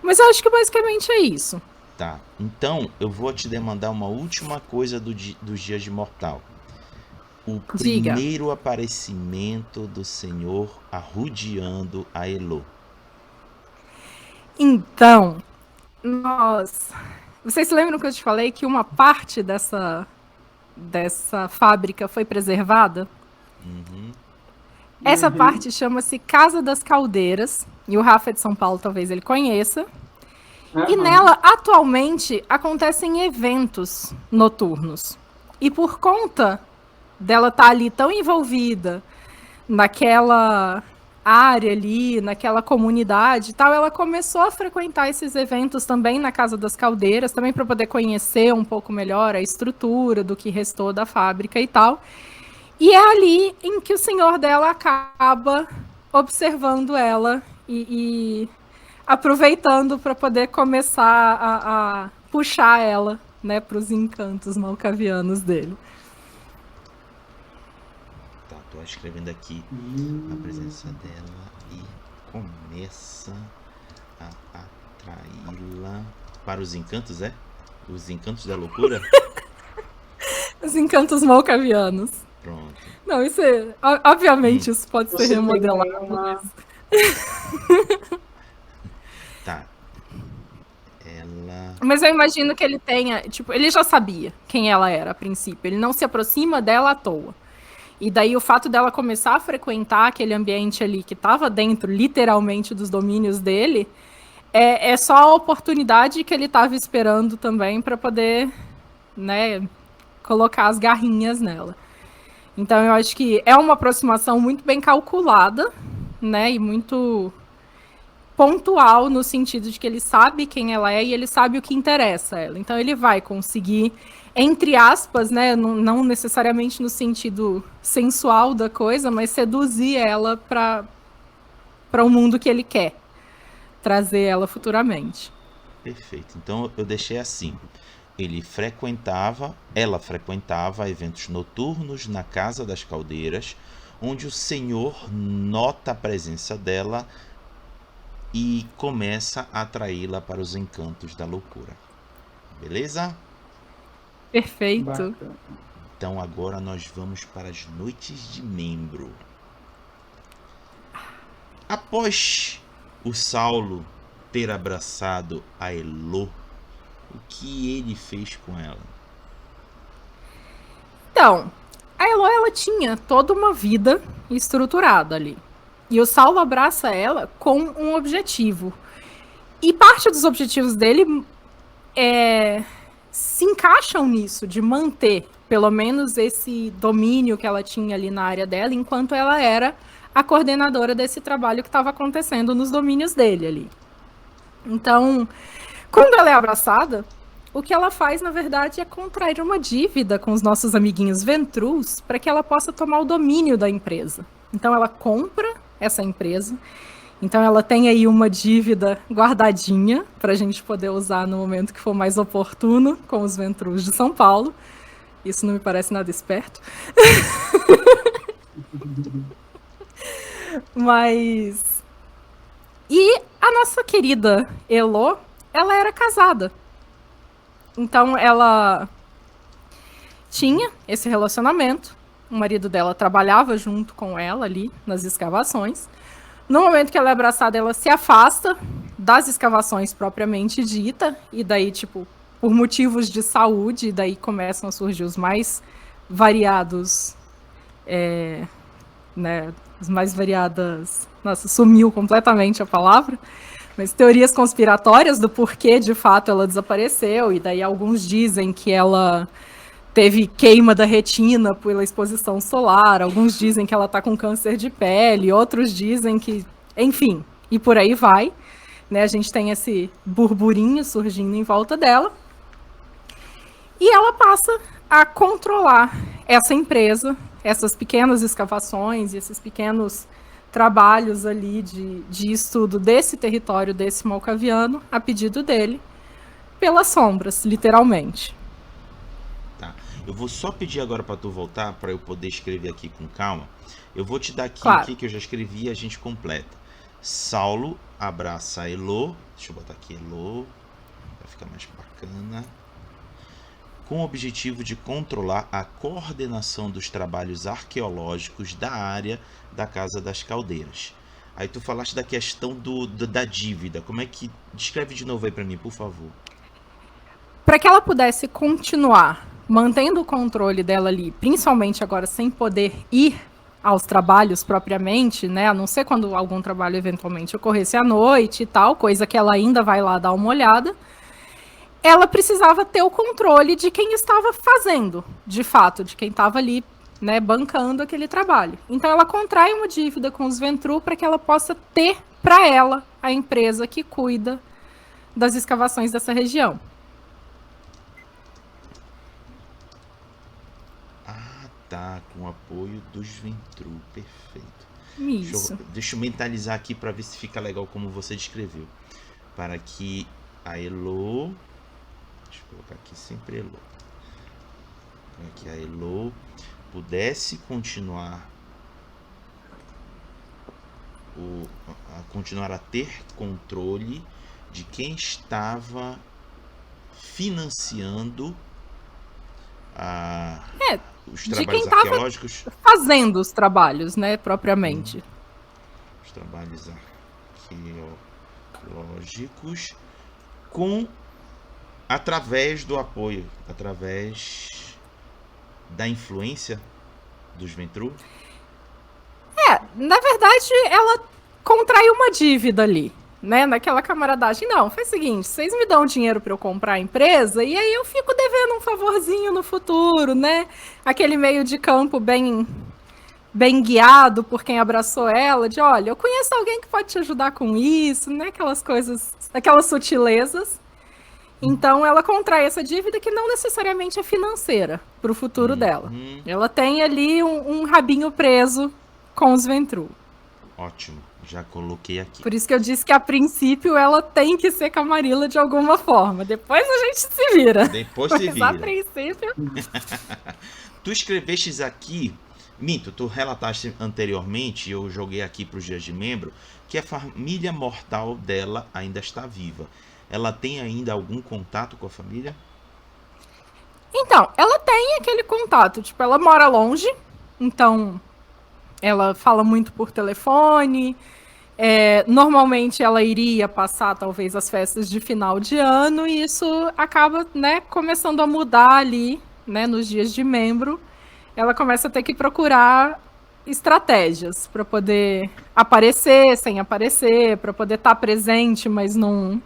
Mas eu acho que basicamente é isso. Tá, então eu vou te demandar uma última coisa dos Dias de Mortal. O primeiro aparecimento do Senhor arrodeando a Elo. Então, vocês se lembram que eu te falei que uma parte dessa fábrica foi preservada? Uhum. Essa parte chama-se Casa das Caldeiras, e o Rafa é de São Paulo, talvez ele conheça. E nela, atualmente, acontecem eventos noturnos. E por conta dela estar ali tão envolvida naquela área ali, naquela comunidade e tal, ela começou a frequentar esses eventos também na Casa das Caldeiras, também para poder conhecer um pouco melhor a estrutura do que restou da fábrica e tal. E é ali em que o senhor dela acaba observando ela e aproveitando para poder começar a puxar ela, né, para os encantos malcavianos dele. Tá, tô escrevendo aqui a presença dela e começa a atraí-la para os encantos, é? Os encantos da loucura? Os encantos malcavianos. Pronto. Não, isso é. Obviamente, isso pode ser remodelado. Tá. Ela. Mas eu imagino que ele tenha. Tipo, ele já sabia quem ela era a princípio. Ele não se aproxima dela à toa. E daí o fato dela começar a frequentar aquele ambiente ali que estava dentro, literalmente, dos domínios dele, é só a oportunidade que ele estava esperando também para poder, né, colocar as garrinhas nela. Então eu acho que é uma aproximação muito bem calculada, né, e muito pontual no sentido de que ele sabe quem ela é e ele sabe o que interessa a ela. Então ele vai conseguir, entre aspas, né, não necessariamente no sentido sensual da coisa, mas seduzir ela para o mundo que ele quer trazer ela futuramente. Perfeito. Então eu deixei assim. Ela frequentava eventos noturnos na Casa das Caldeiras, onde o senhor nota a presença dela e começa a atraí-la para os encantos da loucura. Beleza? Perfeito. Bacana. Então agora nós vamos para as noites de membro. Após o Saulo ter abraçado a Elo, o que ele fez com ela? Então, a Elo, ela tinha toda uma vida estruturada ali. E o Saulo abraça ela com um objetivo. E parte dos objetivos dele se encaixam nisso, de manter pelo menos esse domínio que ela tinha ali na área dela, enquanto ela era a coordenadora desse trabalho que estava acontecendo nos domínios dele ali. Então, quando ela é abraçada, o que ela faz, na verdade, é contrair uma dívida com os nossos amiguinhos Ventrus para que ela possa tomar o domínio da empresa. Então, ela compra essa empresa. Então, ela tem aí uma dívida guardadinha para a gente poder usar no momento que for mais oportuno com os Ventrus de São Paulo. Isso não me parece nada esperto. Mas... E a nossa querida Elo, ela era casada. Então, ela tinha esse relacionamento. O marido dela trabalhava junto com ela ali nas escavações. No momento que ela é abraçada, ela se afasta das escavações propriamente dita. E daí, tipo, por motivos de saúde, daí começam a surgir os mais variados... né, as mais variadas... Nossa, sumiu completamente a palavra. Mas teorias conspiratórias do porquê, de fato, ela desapareceu. E daí alguns dizem que ela teve queima da retina pela exposição solar. Alguns dizem que ela está com câncer de pele. Outros dizem que... Enfim, e por aí vai. Né? A gente tem esse burburinho surgindo em volta dela. E ela passa a controlar essa empresa, essas pequenas escavações e esses pequenos trabalhos ali de estudo desse território, desse malcaviano, a pedido dele, pelas sombras, literalmente. Tá. Eu vou só pedir agora para tu voltar, para eu poder escrever aqui com calma. Eu vou te dar aqui Claro. o que eu já escrevi e a gente completa. Saulo abraça a Elo. Deixa eu botar aqui Elo, para ficar mais bacana. Com o objetivo de controlar a coordenação dos trabalhos arqueológicos da área da Casa das Caldeiras. Aí tu falaste da questão da dívida. Como é que... Descreve de novo aí pra mim, por favor. Para que ela pudesse continuar mantendo o controle dela ali, principalmente agora sem poder ir aos trabalhos propriamente, né? A não ser quando algum trabalho eventualmente ocorresse à noite e tal, coisa que ela ainda vai lá dar uma olhada. Ela precisava ter o controle de quem estava fazendo, de fato, de quem estava ali, né, bancando aquele trabalho. Então ela contrai uma dívida com os Ventru para que ela possa ter para ela a empresa que cuida das escavações dessa região. Ah, tá. Com o apoio dos Ventru. Perfeito. Isso. Deixa eu mentalizar aqui para ver se fica legal como você descreveu. Para que a Elo... Deixa eu colocar aqui sempre Elo. Para que a Elo pudesse continuar a ter controle de quem estava financiando os trabalhos arqueológicos. Fazendo os trabalhos, né, propriamente. Os trabalhos arqueológicos através do apoio, através da influência dos Ventru. Na verdade, ela contraiu uma dívida ali, né, naquela camaradagem. Não, faz o seguinte, vocês me dão dinheiro para eu comprar a empresa e aí eu fico devendo um favorzinho no futuro, né? Aquele meio de campo bem guiado por quem abraçou ela, de olha, eu conheço alguém que pode te ajudar com isso, né? Aquelas coisas, aquelas sutilezas. Então ela contrai essa dívida que não necessariamente é financeira para o futuro dela. Ela tem ali um rabinho preso com os Ventru. Ótimo, já coloquei aqui. Por isso que eu disse que a princípio ela tem que ser Camarilla de alguma forma. Depois a gente se vira. Depois se vira. Mas a princípio... Tu escrevestes aqui, Minto, tu relataste anteriormente, eu joguei aqui para os dias de membro, que a família mortal dela ainda está viva. Ela tem ainda algum contato com a família? Então, ela tem aquele contato. Tipo, ela mora longe, então ela fala muito por telefone. Normalmente ela iria passar, talvez, as festas de final de ano, e isso acaba, né, começando a mudar ali, né, nos dias de membro. Ela começa a ter que procurar estratégias para poder aparecer sem aparecer, para poder estar presente, mas não...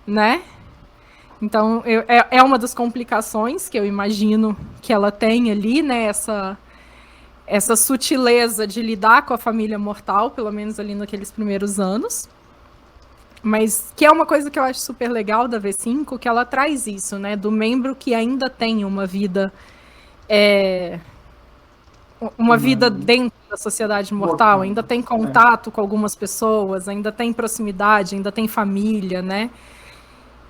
né? Então, é uma das complicações que eu imagino que ela tem ali, né? Essa sutileza de lidar com a família mortal, pelo menos ali naqueles primeiros anos. Mas que é uma coisa que eu acho super legal da V5, que ela traz isso, né? Do membro que ainda tem uma vida... uma vida dentro da sociedade mortal, ainda tem contato com algumas pessoas, ainda tem proximidade, ainda tem família, né?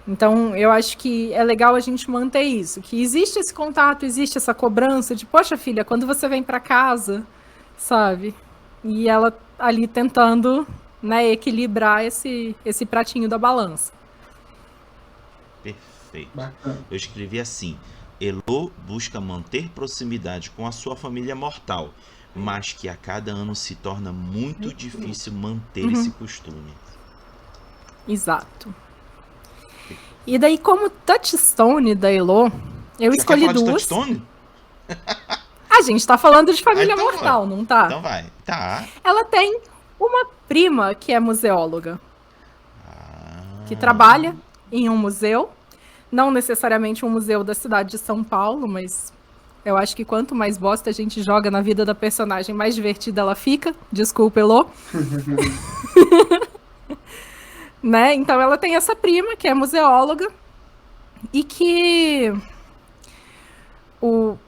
Então, eu acho que é legal a gente manter isso, que existe esse contato, existe essa cobrança de, poxa, filha, quando você vem para casa, sabe? E ela ali tentando, né, equilibrar esse pratinho da balança. Perfeito. Eu escrevi assim: Elo busca manter proximidade com a sua família mortal, mas que a cada ano se torna muito difícil manter esse costume. Exato. E daí, como touchstone da Elo, eu escolhi duas. De touchstone? A gente tá falando de família então mortal, não tá? Então vai. Tá. Ela tem uma prima que é museóloga. Que trabalha em um museu. Não necessariamente um museu da cidade de São Paulo, mas eu acho que quanto mais bosta a gente joga na vida da personagem, mais divertida ela fica. Desculpa, Elo. Né? Então ela tem essa prima que é museóloga e que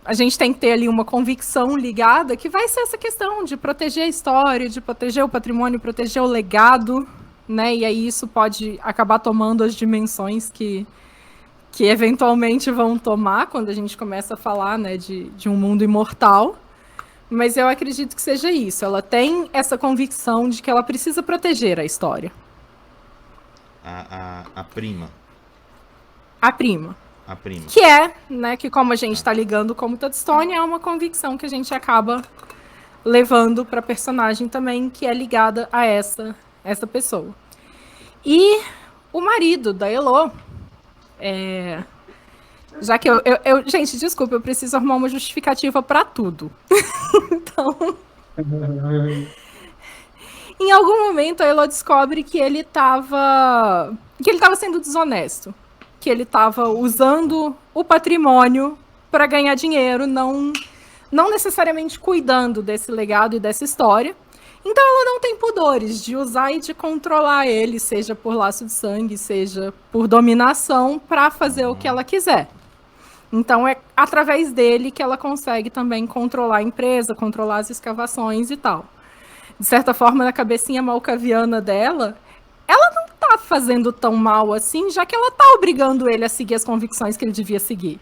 a gente tem que ter ali uma convicção ligada, que vai ser essa questão de proteger a história, de proteger o patrimônio, proteger o legado, né? E aí isso pode acabar tomando as dimensões que eventualmente vão tomar quando a gente começa a falar, né, de um mundo imortal. Mas eu acredito que seja isso. Ela tem essa convicção de que ela precisa proteger a história. A prima. A prima. A prima. Que é, né, que como a gente está ligando como touchstone, é uma convicção que a gente acaba levando para personagem também que é ligada a essa pessoa. E o marido da Elo, já que gente, desculpa, eu preciso arrumar uma justificativa para tudo. Então, em algum momento a Elo descobre que ele estava sendo desonesto, que ele estava usando o patrimônio para ganhar dinheiro, não necessariamente cuidando desse legado e dessa história. Então ela não tem pudores de usar e de controlar ele, seja por laço de sangue, seja por dominação, para fazer o que ela quiser. Então é através dele que ela consegue também controlar a empresa, controlar as escavações e tal. De certa forma, na cabecinha malcaviana dela, ela não tá fazendo tão mal assim, já que ela tá obrigando ele a seguir as convicções que ele devia seguir.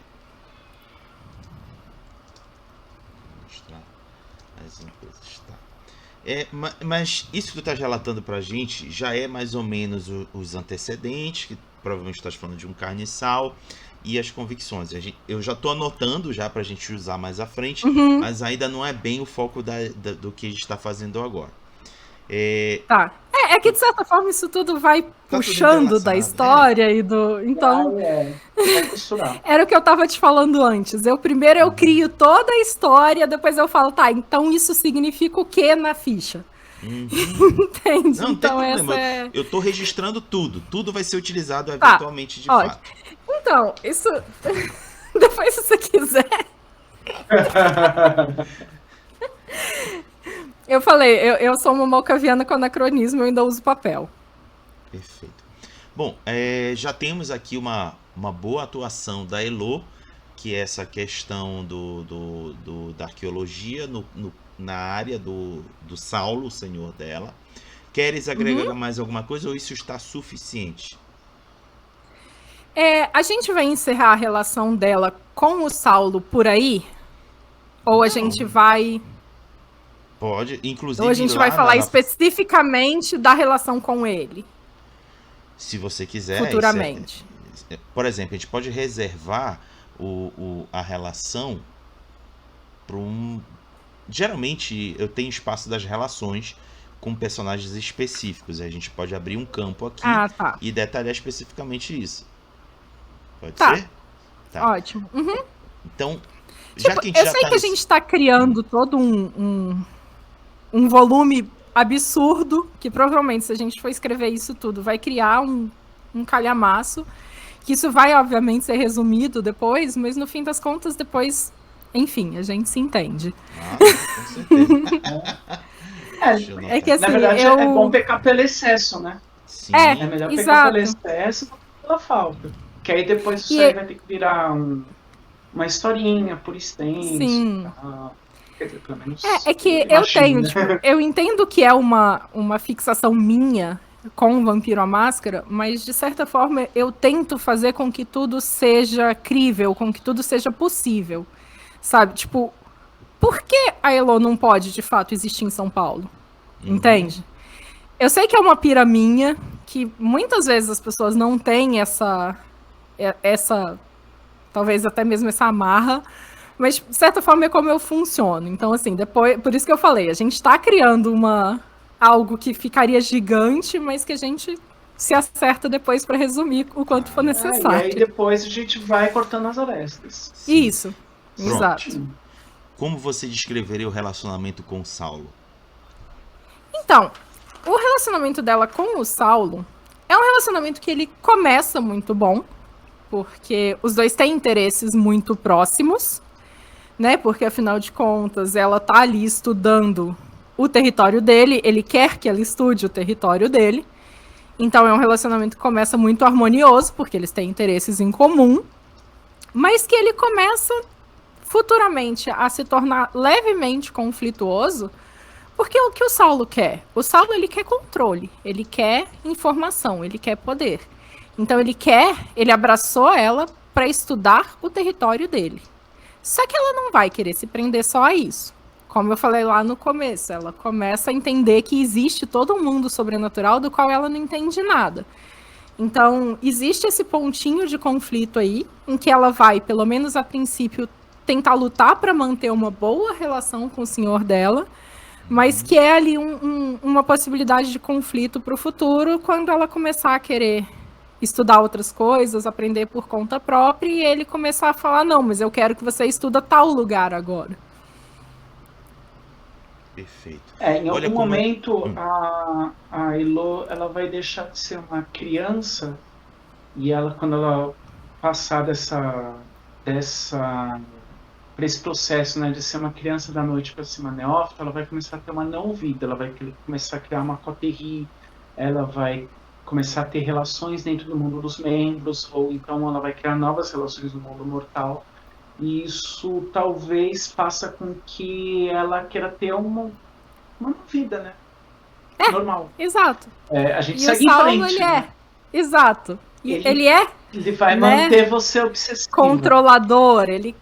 Mas isso que tu estás relatando pra gente já é mais ou menos os antecedentes, que provavelmente estás falando de um carniçal, e as convicções. Eu já estou anotando já pra gente usar mais à frente, mas ainda não é bem o foco do que a gente está fazendo agora. Tá. É que de certa forma isso tudo vai puxando da história e do... Então, vai costurar. Era o que eu tava te falando antes. Primeiro eu crio toda a história, depois eu falo, tá, então isso significa o que na ficha? Entende? Não, então tem problema. Eu tô registrando tudo. Tudo vai ser utilizado eventualmente de fato. Então, isso... Depois se você quiser... Eu falei, eu sou uma malcaviana com anacronismo, eu ainda uso papel. Perfeito. Bom, já temos aqui uma boa atuação da Elo, que é essa questão da arqueologia na área do Saulo, o senhor dela. Queres agregar mais alguma coisa ou isso está suficiente? A gente vai encerrar a relação dela com o Saulo por aí? Ou a gente vai... Pode, inclusive. Ou a gente vai falar especificamente da relação com ele? Se você quiser. Futuramente. Por exemplo, a gente pode reservar a relação para um. Geralmente eu tenho espaço das relações com personagens específicos. A gente pode abrir um campo aqui e detalhar especificamente isso. Pode ser? Tá. Ótimo. Então, já que a gente eu sei que a gente está criando todo um volume absurdo, que provavelmente, se a gente for escrever isso tudo, vai criar um calhamaço, que isso vai, obviamente, ser resumido depois, mas no fim das contas, depois, enfim, a gente se entende. Com certeza. É que assim, na verdade, é bom pecar pelo excesso, né? Sim. É melhor pecar pelo excesso do que pela falta. Que aí depois isso aí vai ter que virar uma historinha por extenso. Sim. Quer dizer, pelo menos que eu tenho, tipo, eu entendo que é uma fixação minha com o Vampiro à Máscara, mas de certa forma eu tento fazer com que tudo seja crível, com que tudo seja possível, sabe? Tipo, por que a Elo não pode de fato existir em São Paulo? Entende? Eu sei que é uma pira minha, que muitas vezes as pessoas não têm essa talvez até mesmo essa amarra, mas, de certa forma, é como eu funciono. Então, assim, depois, por isso que eu falei, a gente tá criando algo que ficaria gigante, mas que a gente se acerta depois para resumir o quanto for necessário. E aí depois a gente vai cortando as arestas. Isso, Pronto. Exato. Como você descreveria o relacionamento com o Saulo? Então, o relacionamento dela com o Saulo é um relacionamento que ele começa muito bom, porque os dois têm interesses muito próximos, né? Porque, afinal de contas, ela tá ali estudando o território dele, ele quer que ela estude o território dele. Então, é um relacionamento que começa muito harmonioso, porque eles têm interesses em comum, mas que ele começa futuramente a se tornar levemente conflituoso, porque o que o Saulo quer? O Saulo, ele quer controle, ele quer informação, ele quer poder. Então, ele abraçou ela para estudar o território dele. Só que ela não vai querer se prender só a isso. Como eu falei lá no começo, ela começa a entender que existe todo um mundo sobrenatural do qual ela não entende nada. Então, existe esse pontinho de conflito aí, em que ela vai, pelo menos a princípio, tentar lutar para manter uma boa relação com o senhor dela, mas que é ali uma possibilidade de conflito para o futuro quando ela começar a querer estudar outras coisas, aprender por conta própria, e ele começar a falar, não, mas eu quero que você estuda tal lugar agora. Perfeito. Em Olha algum como momento a Elo ela vai deixar de ser uma criança e ela, quando ela passar por esse processo, né, de ser uma criança da noite para ser uma neófita, ela vai começar a ter uma não vida, ela vai começar a criar uma coterie, ela vai começar a ter relações dentro do mundo dos membros, ou então ela vai criar novas relações no mundo mortal. E isso talvez faça com que ela queira ter uma vida, né? Normal. Exato. A gente E segue o em Saulo, frente. ele Né? Exato. E ele é... Ele vai né, manter você obsessivo. Controlador. Ele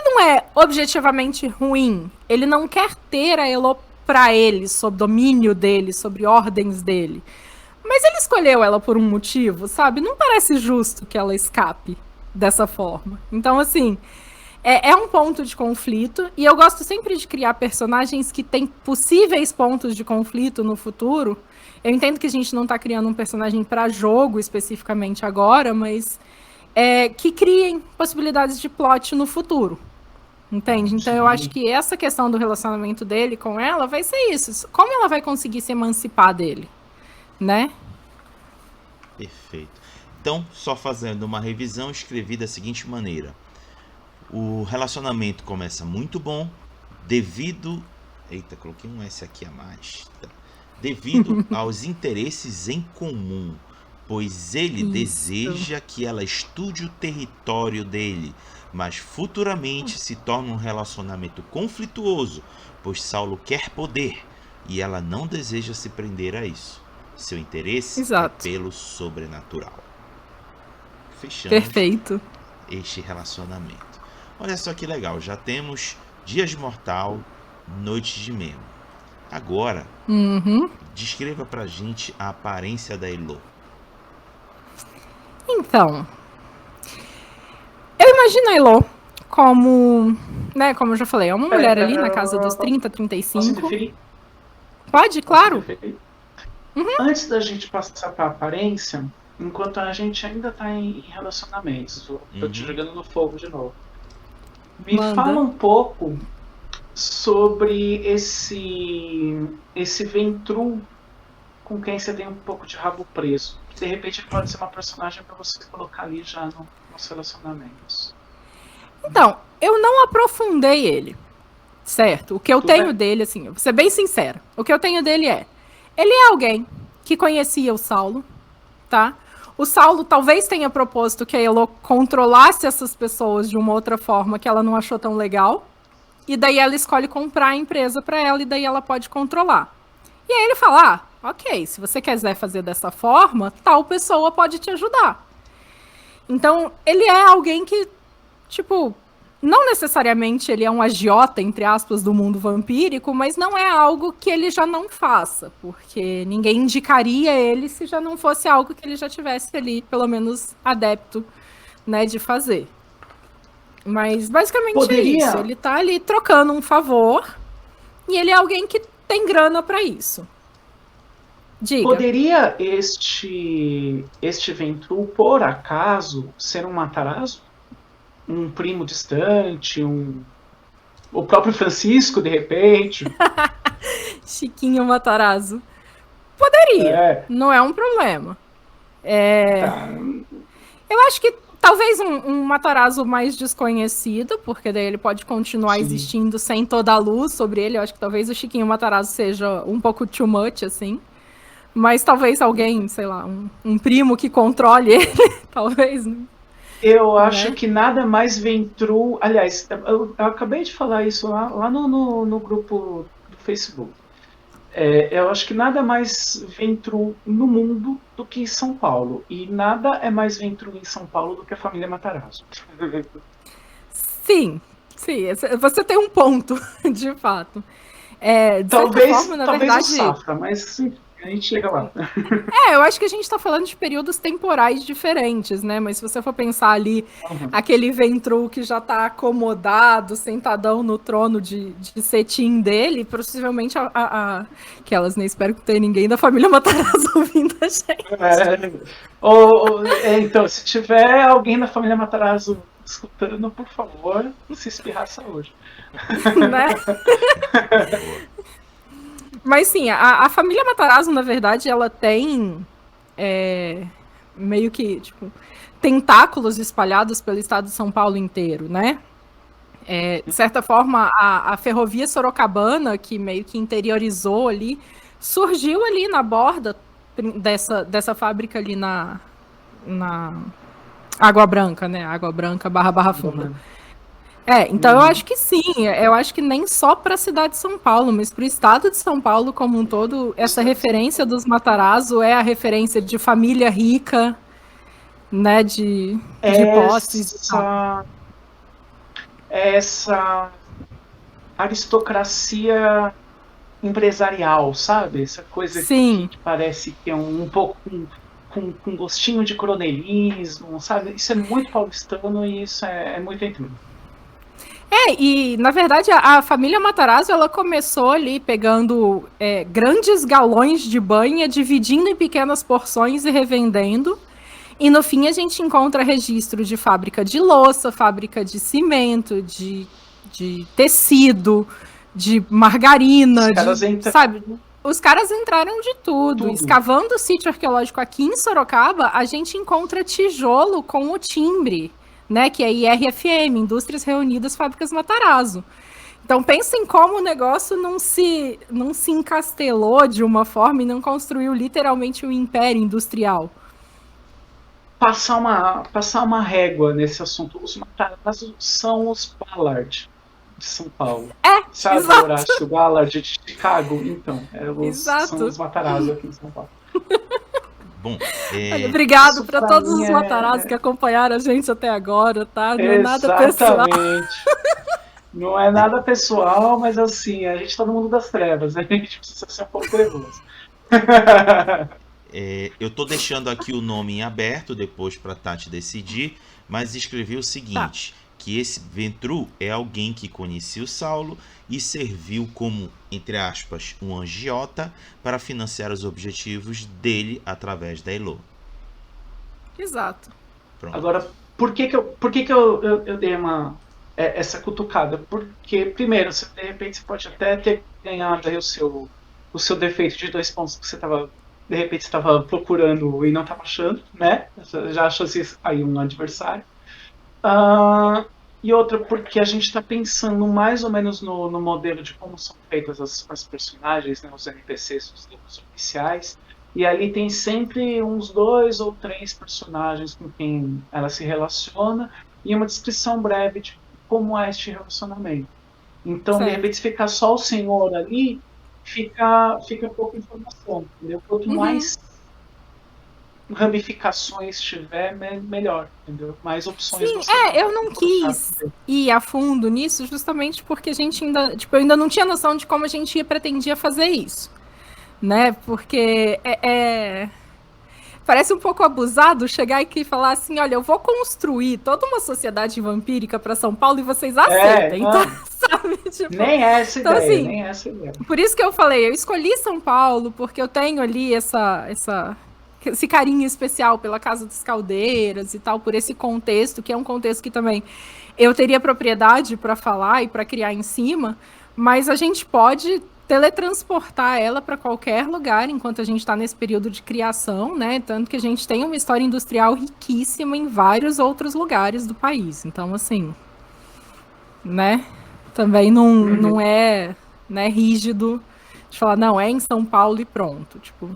não é objetivamente ruim. Ele não quer ter a Elo pra ele, sob domínio dele, sobre ordens dele. Mas ele escolheu ela por um motivo, sabe? Não parece justo que ela escape dessa forma. Então, assim, é um ponto de conflito. E eu gosto sempre de criar personagens que têm possíveis pontos de conflito no futuro. Eu entendo que a gente não está criando um personagem para jogo especificamente agora, mas que criem possibilidades de plot no futuro. Entende? Então eu acho que essa questão do relacionamento dele com ela vai ser isso. Como ela vai conseguir se emancipar dele? Né? Perfeito. Então, só fazendo uma revisão, escrevi da seguinte maneira. O relacionamento começa muito bom, devido... Eita, coloquei um S aqui a mais. Devido aos interesses em comum, pois ele deseja que ela estude o território dele, mas futuramente se torna um relacionamento conflituoso, pois Saulo quer poder e ela não deseja se prender a isso. Seu interesse é pelo sobrenatural. Fechamos este relacionamento. Olha só que legal, já temos Dias de Mortal, Noites de Memo. Agora, descreva pra gente a aparência da Elo. Então, eu imagino a Elo como, né, como eu já falei, é uma mulher ali na casa dos 30, 35. Posso referir? Pode, claro. Antes da gente passar pra aparência, enquanto a gente ainda tá em relacionamentos, tô te jogando no fogo de novo. Me fala um pouco sobre esse Ventrue com quem você tem um pouco de rabo preso. De repente pode ser uma personagem para você colocar ali já nos relacionamentos. Então, eu não aprofundei ele, certo? O que eu tenho dele, assim, eu vou ser bem sincera, o que eu tenho dele ele é alguém que conhecia o Saulo, tá? O Saulo talvez tenha proposto que a Elo controlasse essas pessoas de uma outra forma que ela não achou tão legal. E daí ela escolhe comprar a empresa para ela e daí ela pode controlar. E aí ele fala, ok, se você quiser fazer dessa forma, tal pessoa pode te ajudar. Então, ele é alguém que, tipo, não necessariamente ele é um agiota, entre aspas, do mundo vampírico, mas não é algo que ele já não faça, porque ninguém indicaria ele se já não fosse algo que ele já tivesse ali, pelo menos, adepto, né, de fazer. Mas basicamente é isso, ele tá ali trocando um favor e ele é alguém que tem grana pra isso. Diga. Poderia este Ventrue, por acaso, ser um Matarazzo? Um primo distante, o próprio Francisco, de repente? Chiquinho Matarazzo. Poderia, não é um problema. Eu acho que talvez um Matarazzo mais desconhecido, porque daí ele pode continuar existindo sem toda a luz sobre ele. Eu acho que talvez o Chiquinho Matarazzo seja um pouco too much, assim. Mas talvez alguém, sei lá, um primo que controle ele, talvez. Eu acho que nada mais Ventrue... Aliás, eu acabei de falar isso lá no grupo do Facebook. Eu acho que nada mais Ventrue no mundo do que São Paulo. E nada é mais Ventrue em São Paulo do que a família Matarazzo. Sim, você tem um ponto, de fato. De talvez certa forma, na verdade, o Safra, mas... A gente chega lá. Eu acho que a gente tá falando de períodos temporais diferentes, né? Mas se você for pensar ali, aquele Ventru que já tá acomodado, sentadão no trono de cetim dele, possivelmente aquelas, né? Espero que não tenha ninguém da família Matarazzo ouvindo a gente. Então, se tiver alguém da família Matarazzo escutando, por favor, não se espirrar saúde. Né? Mas sim, a família Matarazzo, na verdade, ela tem meio que, tipo, tentáculos espalhados pelo estado de São Paulo inteiro, né? De certa forma, a ferrovia sorocabana, que meio que interiorizou ali, surgiu ali na borda dessa fábrica ali na Água Branca, né? Água Branca / Barra Funda. Então eu acho que sim, eu acho que nem só para a cidade de São Paulo, mas para o estado de São Paulo como um todo, essa referência dos Matarazzo é a referência de família rica, né, de posses. Essa aristocracia empresarial, sabe? Essa coisa que parece que é um pouco com gostinho de coronelismo, sabe? Isso é muito paulistano e isso é muito incrível. E na verdade a família Matarazzo ela começou ali pegando grandes galões de banha, dividindo em pequenas porções e revendendo. E no fim a gente encontra registro de fábrica de louça, fábrica de cimento, de tecido, de margarina, sabe? Os caras entraram de tudo. Escavando o sítio arqueológico aqui em Sorocaba, a gente encontra tijolo com o timbre, né, que é IRFM, Indústrias Reunidas Fábricas Matarazzo. Então pensem como o negócio não se encastelou de uma forma e não construiu literalmente um império industrial. Passar uma régua nesse assunto. Os Matarazzo são os Ballard de São Paulo. Sabe, exato. Horácio Ballard de Chicago? Então, são os Matarazzo aqui em São Paulo. Bom, obrigado para todos os Matarazzo que acompanharam a gente até agora, tá? Não é nada pessoal. Não é nada pessoal, mas assim, a gente tá no mundo das trevas, a gente precisa ser um pouco trevoso. Eu tô deixando aqui o nome em aberto depois para Tati decidir, mas escrevi o seguinte, que esse Ventru é alguém que conhecia o Saulo e serviu como, entre aspas, um agiota para financiar os objetivos dele através da Elo. Exato. Pronto. Agora, por que eu dei essa cutucada? Porque, primeiro, de repente você pode até ter ganhado aí o seu defeito de 2 pontos que você de repente estava procurando e não estava achando, né? Já achou aí um adversário. E outra, porque a gente está pensando mais ou menos no modelo de como são feitas as personagens, né, os NPCs, os livros oficiais. E ali tem sempre uns 2 ou 3 personagens com quem ela se relaciona e uma descrição breve de como é este relacionamento. Então, de repente, se ficar só o senhor ali, fica pouca informação, entendeu? Quanto mais ramificações tiver, melhor, entendeu? Mais opções. Sim, eu não quis ir a fundo nisso justamente porque a gente ainda, eu ainda não tinha noção de como a gente pretendia fazer isso, né? Porque parece um pouco abusado chegar aqui e falar assim, olha, eu vou construir toda uma sociedade vampírica para São Paulo e vocês aceitem, então, sabe? Nem essa então, ideia, assim, nem essa ideia. Por isso que eu falei, eu escolhi São Paulo porque eu tenho ali esse carinho especial pela Casa das Caldeiras e tal, por esse contexto, que é um contexto que também eu teria propriedade para falar e para criar em cima, mas a gente pode teletransportar ela para qualquer lugar enquanto a gente está nesse período de criação, né? Tanto que a gente tem uma história industrial riquíssima em vários outros lugares do país. Então, assim, né? Também não é, né, rígido de falar, não, é em São Paulo e pronto, tipo.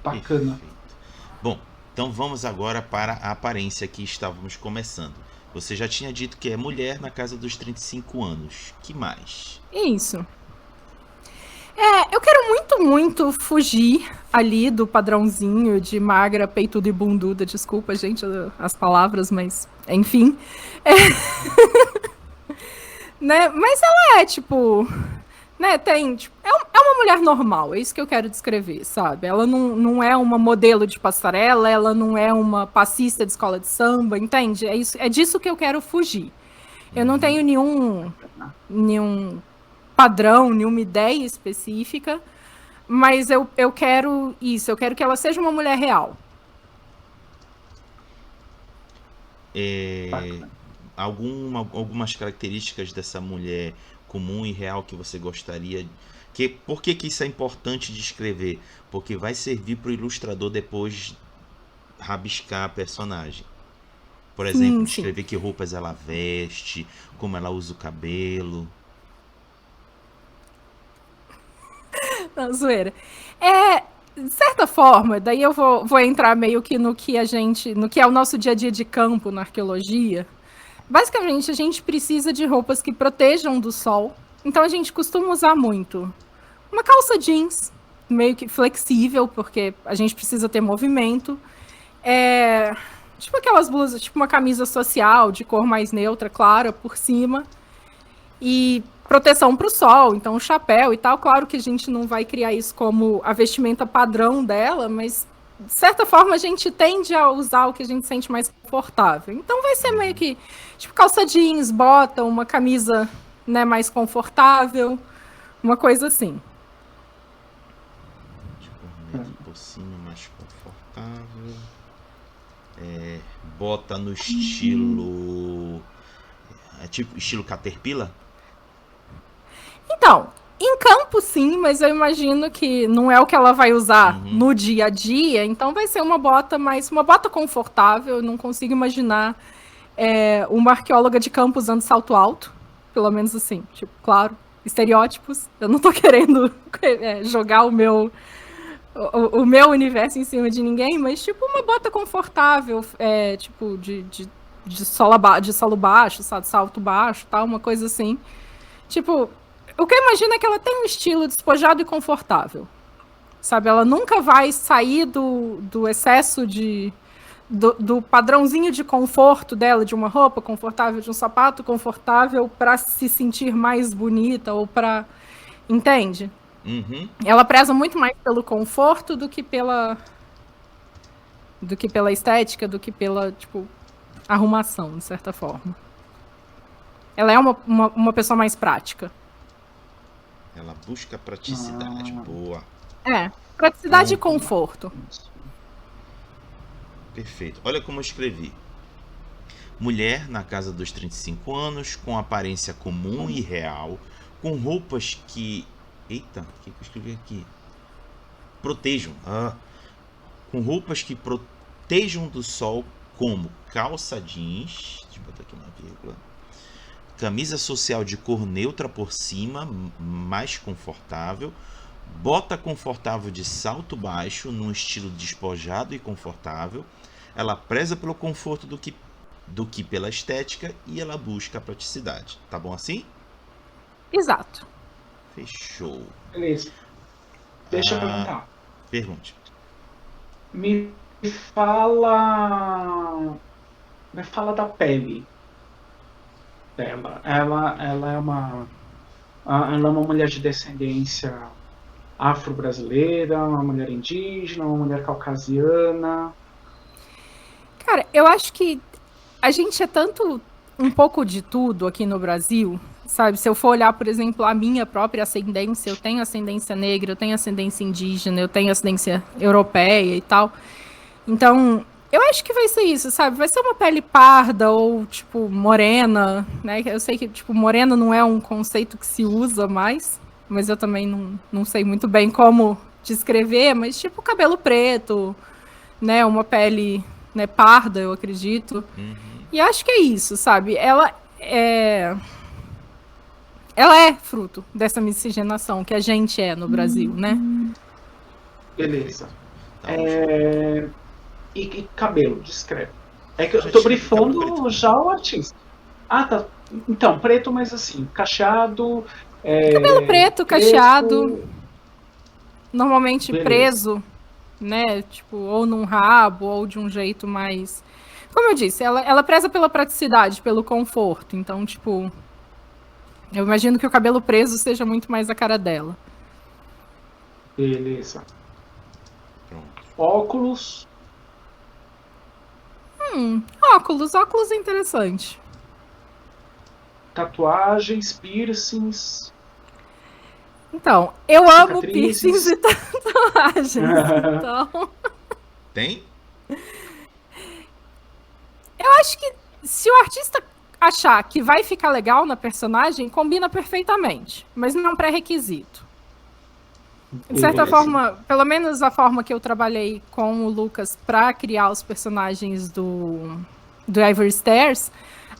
Bacana. Perfeito. Bom, então vamos agora para a aparência que estávamos começando. Você já tinha dito que é mulher na casa dos 35 anos. Que mais? Isso. Eu quero muito fugir ali do padrãozinho de magra, peituda e bunduda. Desculpa, gente, as palavras, mas enfim. Né? Mas ela é, tipo, né, tem, tipo, é uma mulher normal, é isso que eu quero descrever, sabe? Ela não é uma modelo de passarela, ela não é uma passista de escola de samba, entende? É isso, é disso que eu quero fugir. Eu não tenho nenhum padrão, nenhuma ideia específica, mas eu quero isso, eu quero que ela seja uma mulher real. Algumas características dessa mulher comum e real que você gostaria. Por que isso é importante de escrever? Porque vai servir para o ilustrador depois rabiscar a personagem. Por exemplo, descrever que roupas ela veste, como ela usa o cabelo. Não, zoeira. De certa forma, daí eu vou entrar meio que no que é o nosso dia a dia de campo na arqueologia. Basicamente, a gente precisa de roupas que protejam do sol. Então a gente costuma usar muito uma calça jeans, meio que flexível, porque a gente precisa ter movimento. Tipo aquelas blusas, tipo uma camisa social de cor mais neutra, clara, por cima. E proteção para o sol, então chapéu e tal. Claro que a gente não vai criar isso como a vestimenta padrão dela, mas de certa forma a gente tende a usar o que a gente sente mais confortável. Então vai ser meio que tipo calça jeans, bota, uma camisa, né, mais confortável, uma coisa assim. Por cima, mais confortável. Bota no estilo. Tipo estilo Caterpillar? Então, em campo sim, mas eu imagino que não é o que ela vai usar no dia a dia, então vai ser uma bota confortável. Eu não consigo imaginar uma arqueóloga de campo usando salto alto, pelo menos assim, tipo, claro, estereótipos. Eu não tô querendo jogar o meu universo em cima de ninguém, mas tipo uma bota confortável, tipo de solo baixo, sabe, salto baixo, tal, uma coisa assim. Tipo, o que eu imagino é que ela tem um estilo despojado e confortável, sabe? Ela nunca vai sair do excesso do padrãozinho de conforto dela, de uma roupa confortável, de um sapato confortável, para se sentir mais bonita ou para, entende? Ela preza muito mais pelo conforto do que pela estética, do que pela, tipo, arrumação, de certa forma. Ela é uma pessoa mais prática. Ela busca praticidade. Boa. Praticidade e conforto. Perfeito. Olha como eu escrevi. Mulher na casa dos 35 anos, com aparência comum e real, com roupas que... Eita, o que eu escrevi aqui? Protejam. Com roupas que protejam do sol, como calça jeans... Deixa eu botar aqui uma vírgula. Camisa social de cor neutra por cima, mais confortável. Bota confortável de salto baixo, num estilo despojado e confortável. Ela preza pelo conforto do que pela estética, e ela busca a praticidade. Tá bom assim? Exato. Fechou. Beleza. Deixa eu perguntar. Pergunte. Me fala da pele dela. Ela é uma mulher de descendência afro-brasileira, uma mulher indígena, uma mulher caucasiana. Cara, eu acho que a gente é tanto um pouco de tudo aqui no Brasil, sabe? Se eu for olhar, por exemplo, a minha própria ascendência, eu tenho ascendência negra, eu tenho ascendência indígena, eu tenho ascendência europeia e tal. Então, eu acho que vai ser isso, sabe? Vai ser uma pele parda ou, tipo, morena, né? Eu sei que, tipo, morena não é um conceito que se usa mais, mas eu também não sei muito bem como descrever, mas, tipo, cabelo preto, né? Uma pele, né, parda, eu acredito. E acho que é isso, sabe? Ela é fruto dessa miscigenação que a gente é no Brasil, né? Beleza. E cabelo, descreve. É que eu tô brifando já o artista. Tá. Então, preto, mas assim, cacheado. Cabelo preto, cacheado. Normalmente preso, né? Tipo, ou num rabo, ou de um jeito mais... Como eu disse, ela preza pela praticidade, pelo conforto. Então, tipo, Eu imagino que o cabelo preso seja muito mais a cara dela. Beleza. Pronto. Óculos. Óculos é interessante. Tatuagens, piercings. Então, eu amo Cicatrizes. piercings e tatuagens. Então, Tem? eu acho que se o artista achar que vai ficar legal na personagem, combina perfeitamente. Mas não é um pré-requisito. De certa Beleza. forma, pelo menos a forma que eu trabalhei com o Lucas para criar os personagens do Ivory Stairs,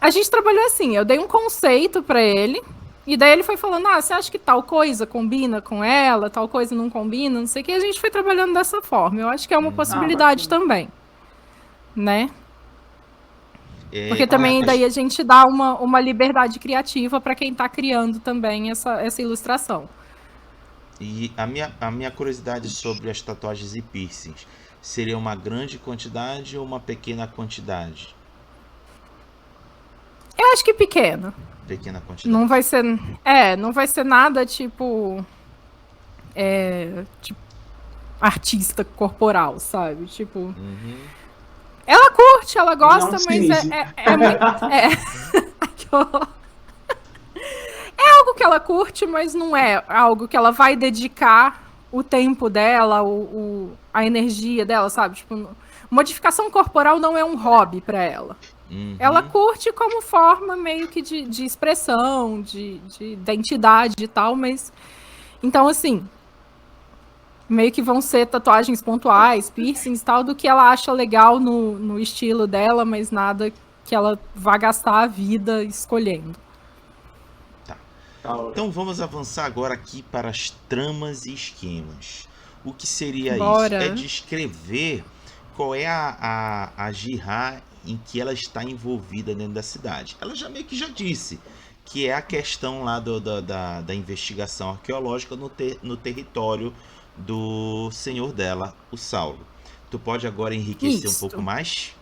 a gente trabalhou assim, eu dei um conceito para ele, e daí ele foi falando, você acha que tal coisa combina com ela, tal coisa não combina, não sei o que, a gente foi trabalhando dessa forma. Eu acho que é uma possibilidade também, né? Porque também daí a gente dá uma liberdade criativa para quem está criando também essa ilustração. E a minha curiosidade sobre as tatuagens e piercings, seria uma grande quantidade ou uma pequena quantidade? Eu acho que pequena. Pequena quantidade. Não vai ser nada tipo artista corporal, sabe? Tipo, ela curte, ela gosta, mas é muito que horror. É algo que ela curte, mas não é algo que ela vai dedicar o tempo dela, a energia dela, sabe? Tipo, modificação corporal não é um hobby para ela. Ela curte como forma meio que de expressão, de identidade e tal, mas... Então, assim, meio que vão ser tatuagens pontuais, piercings e tal, do que ela acha legal no estilo dela, mas nada que ela vá gastar a vida escolhendo. Então vamos avançar agora aqui para as tramas e esquemas. O que seria Bora. isso? É descrever qual é a Jihá em que ela está envolvida dentro da cidade. Ela já meio que já disse que é a questão lá da investigação arqueológica no território do senhor dela, o Saulo. Tu pode agora enriquecer um pouco mais?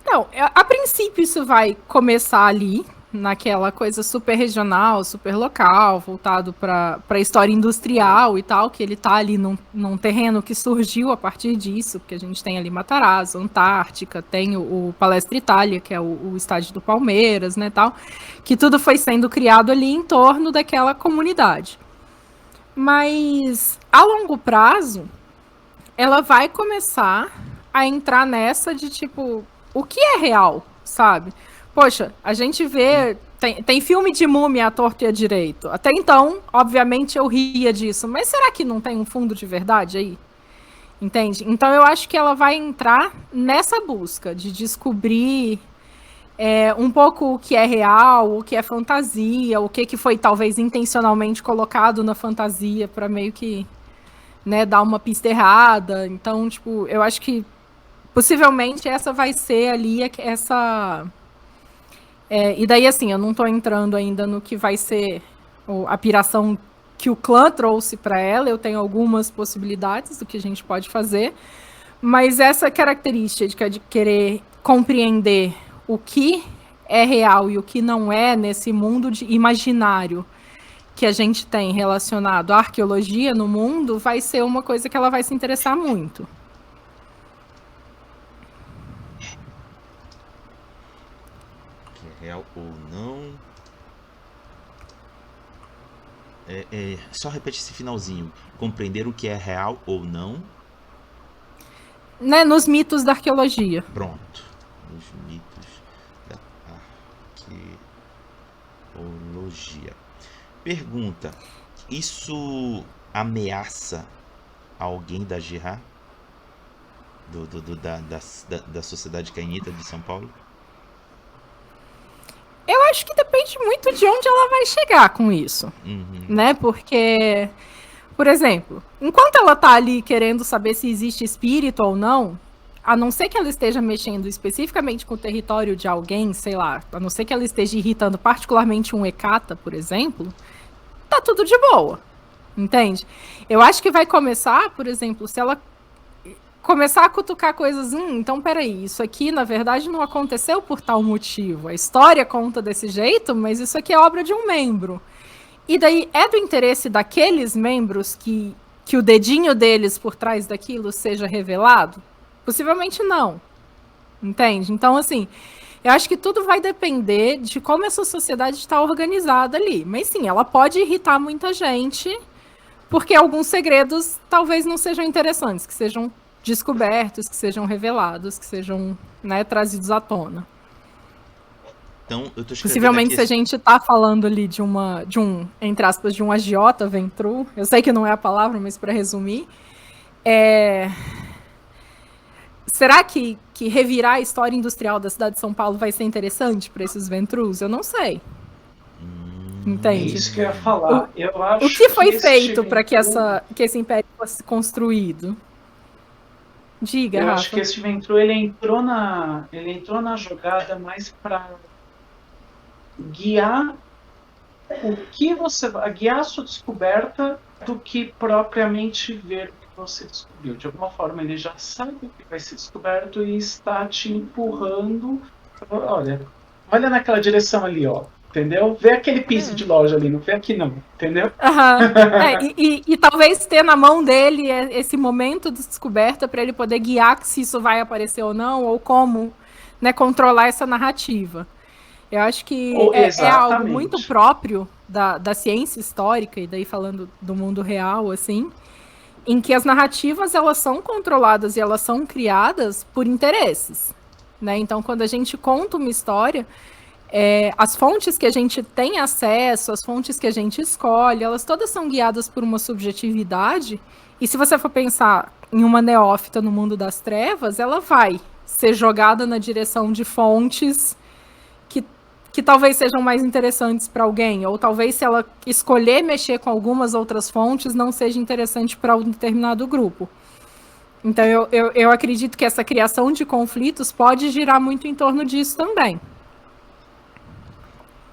Não, a princípio isso vai começar ali, naquela coisa super regional, super local, voltado para a história industrial e tal, que ele tá ali num terreno que surgiu a partir disso, porque a gente tem ali Matarazzo, Antártica, tem o Palestra Itália, que é o estádio do Palmeiras, né, tal, que tudo foi sendo criado ali em torno daquela comunidade. Mas, a longo prazo, ela vai começar a entrar nessa de, tipo, o que é real, sabe? Poxa, a gente vê... Tem filme de múmia à torta e à direito. Até então, obviamente, eu ria disso. Mas será que não tem um fundo de verdade aí? Entende? Então, eu acho que ela vai entrar nessa busca de descobrir um pouco o que é real, o que é fantasia, o que foi, talvez, intencionalmente colocado na fantasia para meio que, né, dar uma pista errada. Então, tipo, eu acho que, possivelmente, essa vai ser ali essa... e daí, assim, eu não tô entrando ainda no que vai ser a piração que o clã trouxe para ela. Eu tenho algumas possibilidades do que a gente pode fazer, mas essa característica de querer compreender o que é real e o que não é nesse mundo de imaginário que a gente tem relacionado à arqueologia no mundo vai ser uma coisa que ela vai se interessar muito. Real ou não. Só repete esse finalzinho. Compreender o que é real ou não. Né, nos mitos da arqueologia. Pronto. Nos mitos da arqueologia. Pergunta: isso ameaça alguém da Jihá? Da sociedade cainita de São Paulo? Eu acho que depende muito de onde ela vai chegar com isso, né? Porque, por exemplo, enquanto ela tá ali querendo saber se existe espírito ou não, a não ser que ela esteja mexendo especificamente com o território de alguém, sei lá, a não ser que ela esteja irritando particularmente um Hecata, por exemplo, tá tudo de boa, entende? Eu acho que vai começar, por exemplo, se ela começar a cutucar coisas, então peraí, isso aqui na verdade não aconteceu por tal motivo. A história conta desse jeito, mas isso aqui é obra de um membro. E daí é do interesse daqueles membros que o dedinho deles por trás daquilo seja revelado? Possivelmente não. Entende? Então, assim, eu acho que tudo vai depender de como essa sociedade está organizada ali. Mas sim, ela pode irritar muita gente, porque alguns segredos talvez não sejam interessantes, que sejam descobertos, que sejam revelados, que sejam, né, trazidos à tona. Então, eu tô escrevendo Possivelmente, aqui se a gente tá falando ali de um, entre aspas, de um agiota ventru, eu sei que não é a palavra, mas para resumir, será que revirar a história industrial da cidade de São Paulo vai ser interessante para esses ventrus? Eu não sei. É Entende? isso que eu ia falar. Eu O acho que foi este feito para que Ventru- esse império fosse construído? Diga, eu acho que Rafa. esse Ventru ele entrou na jogada mais para guiar o que você vai guiar a sua descoberta do que propriamente ver o que você descobriu. De alguma forma, ele já sabe o que vai ser descoberto e está te empurrando. Olha naquela direção ali, ó. Entendeu? Vê aquele piso de loja ali, não vê aqui não, entendeu? Aham. E talvez ter na mão dele esse momento de descoberta para ele poder guiar se isso vai aparecer ou não, ou como, né, controlar essa narrativa. Eu acho que é algo muito Exatamente. próprio da ciência histórica, e daí falando do mundo real, assim, em que as narrativas elas são controladas e elas são criadas por interesses. Né? Então, quando a gente conta uma história, as fontes que a gente tem acesso, as fontes que a gente escolhe, elas todas são guiadas por uma subjetividade. E se você for pensar em uma neófita no mundo das trevas, ela vai ser jogada na direção de fontes que talvez sejam mais interessantes para alguém, ou talvez se ela escolher mexer com algumas outras fontes, não seja interessante para um determinado grupo. Então, eu acredito que essa criação de conflitos pode girar muito em torno disso também.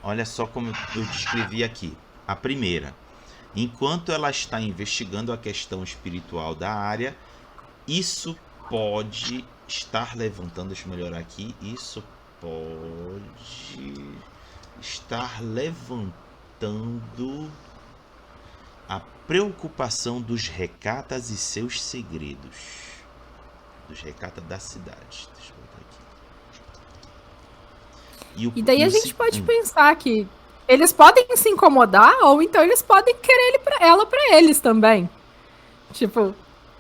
olha só como eu descrevi aqui. A primeira, enquanto ela está investigando a questão espiritual da área, isso pode estar levantando, deixa eu melhorar aqui, isso pode estar levantando a preocupação dos recatas e seus segredos. Dos recatas da cidade. Deixa eu botar aqui. E daí a gente pode pensar que eles podem se incomodar, ou então eles podem querer ela para eles também. Tipo,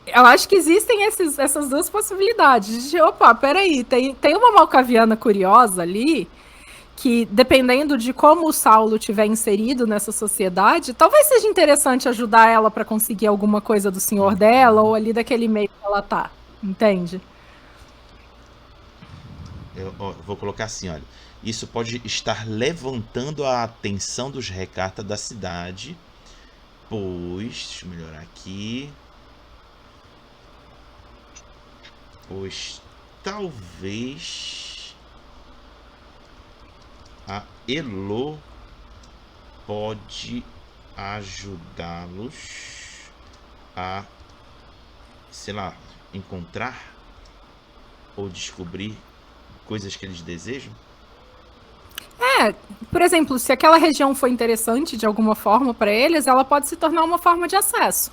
eu acho que existem essas duas possibilidades. De, opa, peraí, tem uma malcaviana curiosa ali, que dependendo de como o Saulo tiver inserido nessa sociedade, talvez seja interessante ajudar ela para conseguir alguma coisa do senhor dela, ou ali daquele meio que ela tá. Entende? Eu vou colocar assim, olha. Isso pode estar levantando a atenção dos recatas da cidade, pois, deixa eu melhorar aqui, pois talvez a Elo pode ajudá-los a, sei lá, encontrar ou descobrir coisas que eles desejam. Por exemplo, se aquela região for interessante de alguma forma para eles, ela pode se tornar uma forma de acesso.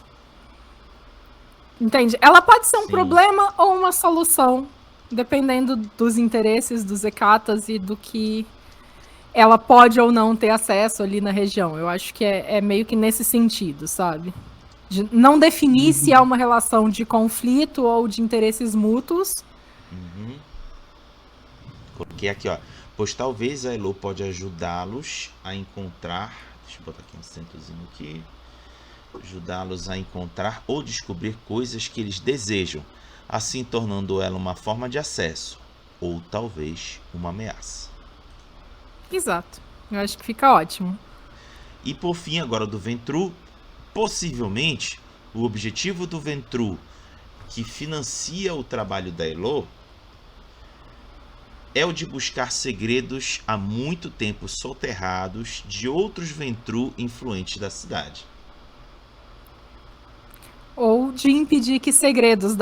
Entende? Ela pode ser um problema ou uma solução, dependendo dos interesses dos Hecatas e do que ela pode ou não ter acesso ali na região. Eu acho que é meio que nesse sentido, sabe? De não definir se há uma relação de conflito ou de interesses mútuos. Coloquei aqui, ó. Pois talvez a Elo pode ajudá-los a encontrar. Deixa eu botar aqui um acentozinho aqui. Ajudá-los a encontrar ou descobrir coisas que eles desejam, assim tornando ela uma forma de acesso, ou talvez uma ameaça. Exato. Eu acho que fica ótimo. E por fim, agora do Ventru, possivelmente o objetivo do Ventru que financia o trabalho da Elo é o de buscar segredos há muito tempo soterrados de outros Ventru influentes da cidade. Ou de impedir que segredos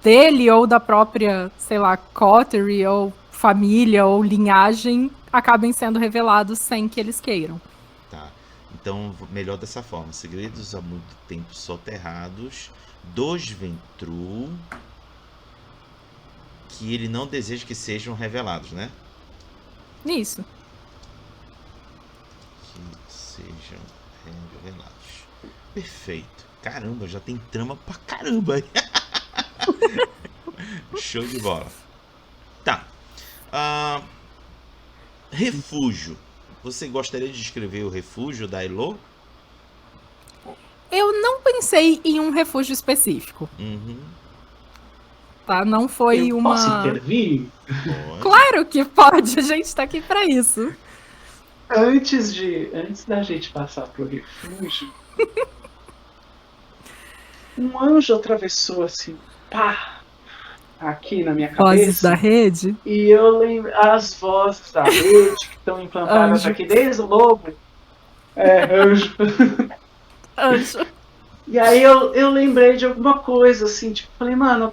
dele ou da própria, sei lá, coterie ou família ou linhagem acabem sendo revelados sem que eles queiram. Tá. Então, melhor dessa forma. Segredos há muito tempo soterrados dos Ventrue que ele não deseja que sejam revelados, né? Isso. Que sejam revelados. Perfeito. Caramba, já tem trama pra caramba. Show de bola. Tá. Refúgio. Você gostaria de descrever o refúgio da Elo? Eu não pensei em um refúgio específico. Uhum. Tá? Não foi uma... Posso intervir? Pode. Claro que pode, a gente tá aqui pra isso. Antes da gente passar pro refúgio, um anjo atravessou assim, pá, aqui na minha cabeça. Vozes da rede. E eu lembro as vozes da rede que estão implantadas Anjo. aqui desde o lobo. Anjo. Anjo. E aí eu lembrei de alguma coisa, assim, tipo, falei, mano,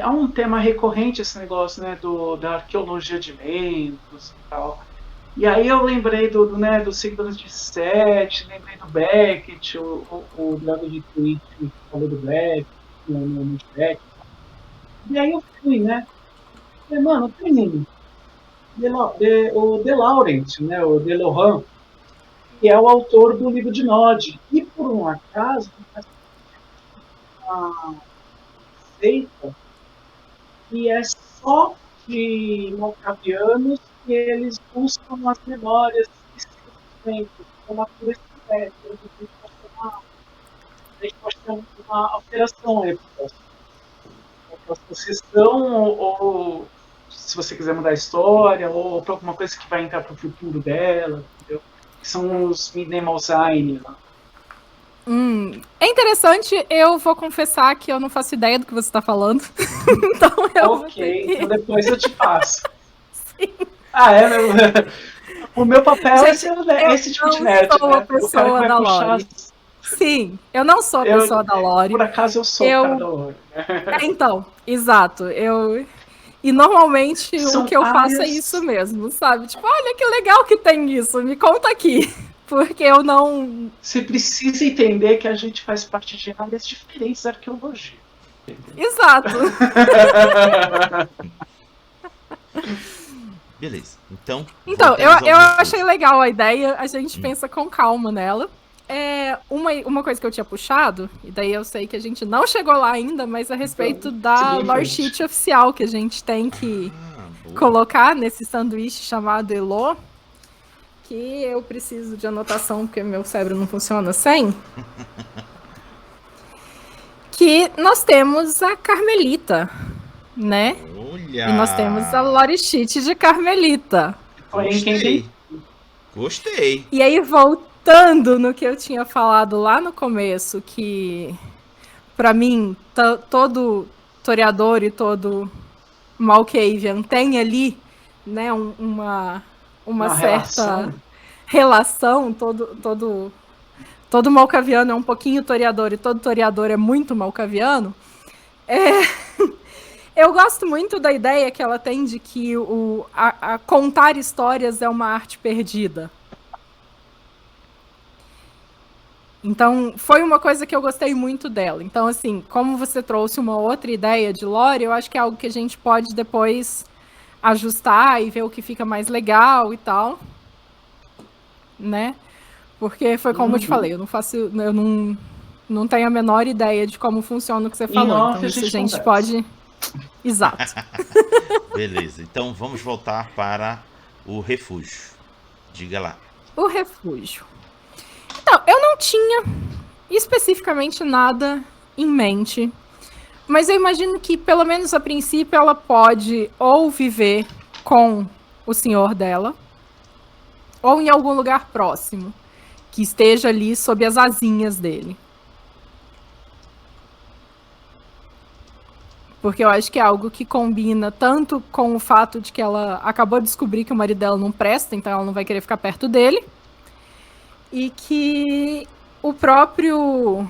há um tema recorrente esse negócio, né, da arqueologia de lendas e tal. E aí eu lembrei do Signos de Sete, lembrei do Beckett, o Drago de Twitch que falou do Beckett, no chat. E aí eu fui, né, falei, mano, tem o De Laurent, né, o De Lohan, que é o autor do livro de Nod. E por um acaso, uma seita que é só de malcavianos que eles buscam as memórias especificamente, uma curiosidade, a gente pode ter uma alteração aí para a sessão, ou se você quiser mudar a história, ou para alguma coisa que vai entrar para o futuro dela, entendeu? Que são os Mnemosyne lá. É interessante, eu vou confessar que eu não faço ideia do que você está falando. Então eu vou ter que... então depois eu te passo. Sim. O meu papel Gente, é ser esse tipo de nerd, eu não sou né? a pessoa da lore. Sim, eu não sou a pessoa da lore. Por acaso eu sou o cara da lore. Então, exato. E normalmente São o que eu faço é áreas- isso mesmo, sabe? Tipo, olha que legal que tem isso, me conta aqui. Porque eu não... Você precisa entender que a gente faz parte de áreas diferentes da arqueologia. Exato. Beleza. Então Então, eu voltamos ao refúgio. achei legal a ideia, a gente pensa com calma nela. Uma coisa que eu tinha puxado, e daí eu sei que a gente não chegou lá ainda, mas a respeito da seguir em lore frente. sheet oficial que a gente tem que Boa. colocar nesse sanduíche chamado Elo, que eu preciso de anotação porque meu cérebro não funciona sem. Que nós temos a Carmelita, né? Olha! E nós temos a lore sheet de Carmelita. Gostei. Gostei. E aí, voltando no que eu tinha falado lá no começo, que pra mim, todo historiador e todo Malkavian tem ali, né, uma certa relação, todo malcaviano é um pouquinho toreador e todo toreador é muito malcaviano. Eu gosto muito da ideia que ela tem de que a contar histórias é uma arte perdida. Então, foi uma coisa que eu gostei muito dela. Então, assim, como você trouxe uma outra ideia de lore, eu acho que é algo que a gente pode depois ajustar e ver o que fica mais legal e tal. Né? Porque foi como eu te falei, eu não tenho a menor ideia de como funciona o que você falou. Então, isso a gente pode... Exato. Beleza, então vamos voltar para o refúgio. Diga lá. O refúgio. Então, eu não tinha especificamente nada em mente, mas eu imagino que, pelo menos a princípio, ela pode ou viver com o senhor dela, ou em algum lugar próximo, que esteja ali sob as asinhas dele. Porque eu acho que é algo que combina tanto com o fato de que ela acabou de descobrir que o marido dela não presta, então ela não vai querer ficar perto dele. E que o próprio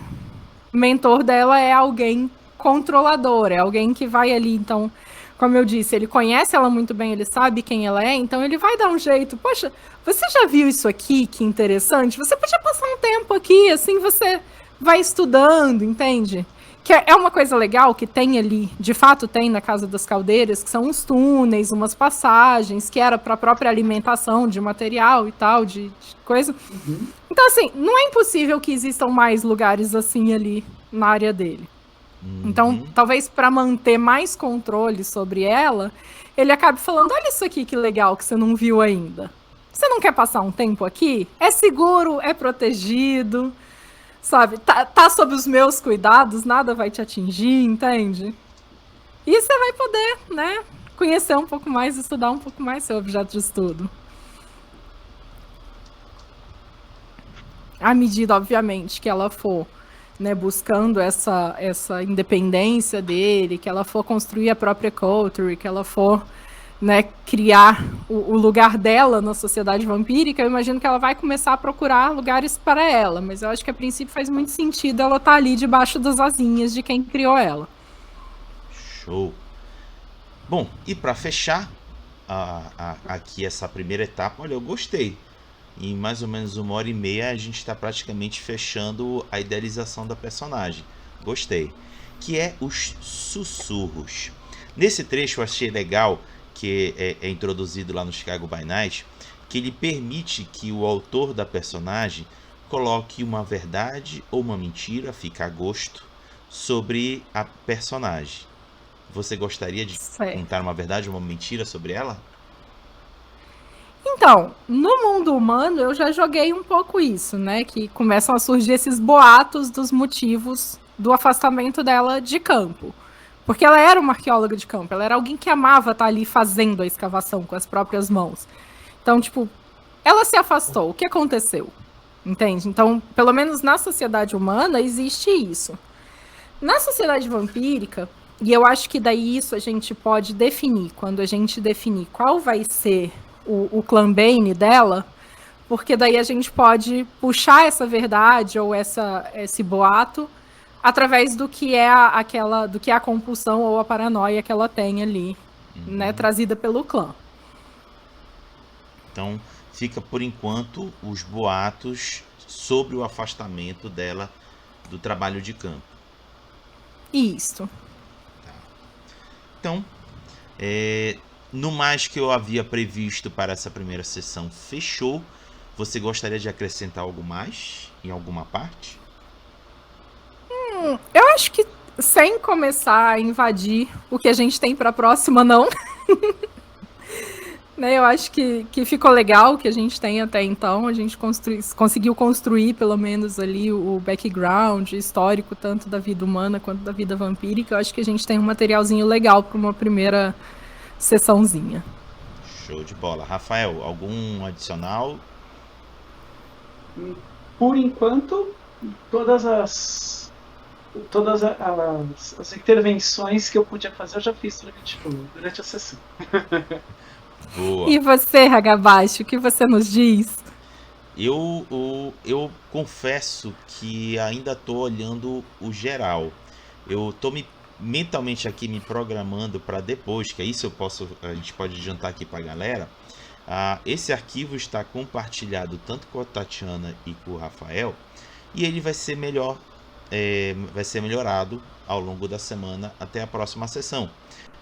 o mentor dela é alguém controlador, é alguém que vai ali, então, como eu disse, ele conhece ela muito bem, ele sabe quem ela é, então ele vai dar um jeito. Poxa, você já viu isso aqui? Que interessante. Você podia passar um tempo aqui, assim você vai estudando, entende? Que é uma coisa legal que tem ali, de fato tem na Casa das Caldeiras, que são uns túneis, umas passagens, que era para a própria alimentação de material e tal, de coisa. Então, assim, não é impossível que existam mais lugares assim ali na área dele. Então, talvez para manter mais controle sobre ela, ele acabe falando: olha isso aqui que legal que você não viu ainda. Você não quer passar um tempo aqui? É seguro, é protegido, sabe? Tá sob os meus cuidados, nada vai te atingir, entende? E você vai poder, né, conhecer um pouco mais, estudar um pouco mais seu objeto de estudo. À medida, obviamente, que ela for, né, buscando essa independência dele, que ela for construir a própria culture, que ela for, né, criar o lugar dela na sociedade vampírica, eu imagino que ela vai começar a procurar lugares para ela, mas eu acho que a princípio faz muito sentido ela estar ali debaixo das asinhas de quem criou ela. Show! Bom, e para fechar aqui essa primeira etapa, olha, eu gostei. Em mais ou menos 1h30 a gente está praticamente fechando a idealização da personagem. Gostei. Que é os sussurros. Nesse trecho eu achei legal, que é introduzido lá no Chicago by Night, que ele permite que o autor da personagem coloque uma verdade ou uma mentira, fica a gosto, sobre a personagem. Você gostaria de contar uma verdade ou uma mentira sobre ela? Então, no mundo humano eu já joguei um pouco isso, né? Que começam a surgir esses boatos dos motivos do afastamento dela de campo. Porque ela era uma arqueóloga de campo, ela era alguém que amava estar ali fazendo a escavação com as próprias mãos. Então, tipo, ela se afastou. O que aconteceu? Entende? Então, pelo menos na sociedade humana existe isso. Na sociedade vampírica, e eu acho que daí isso a gente pode definir, quando a gente definir qual vai ser o clã Bane dela, porque daí a gente pode puxar essa verdade ou esse boato através do que é do que é a compulsão ou a paranoia que ela tem ali, né, trazida pelo clã. Então, fica por enquanto os boatos sobre o afastamento dela do trabalho de campo. Isso. Tá. Então, no mais que eu havia previsto para essa primeira sessão fechou. Você gostaria de acrescentar algo mais em alguma parte? Eu acho que sem começar a invadir o que a gente tem para a próxima, não. Né, eu acho que ficou legal o que a gente tem até então. A gente conseguiu construir, pelo menos, ali o background histórico, tanto da vida humana quanto da vida vampírica. Eu acho que a gente tem um materialzinho legal para uma primeira sessãozinha. Show de bola. Rafael, algum adicional? Por enquanto, todas as intervenções que eu podia fazer eu já fiz durante a sessão. Boa. E você, Hagabashi, o que você nos diz? Eu confesso que ainda estou olhando o geral. Eu estou mentalmente aqui me programando para depois, que isso a gente pode adiantar aqui para a galera. Esse arquivo está compartilhado tanto com a Tatiana e com o Rafael, e ele vai ser vai ser melhorado ao longo da semana até a próxima sessão.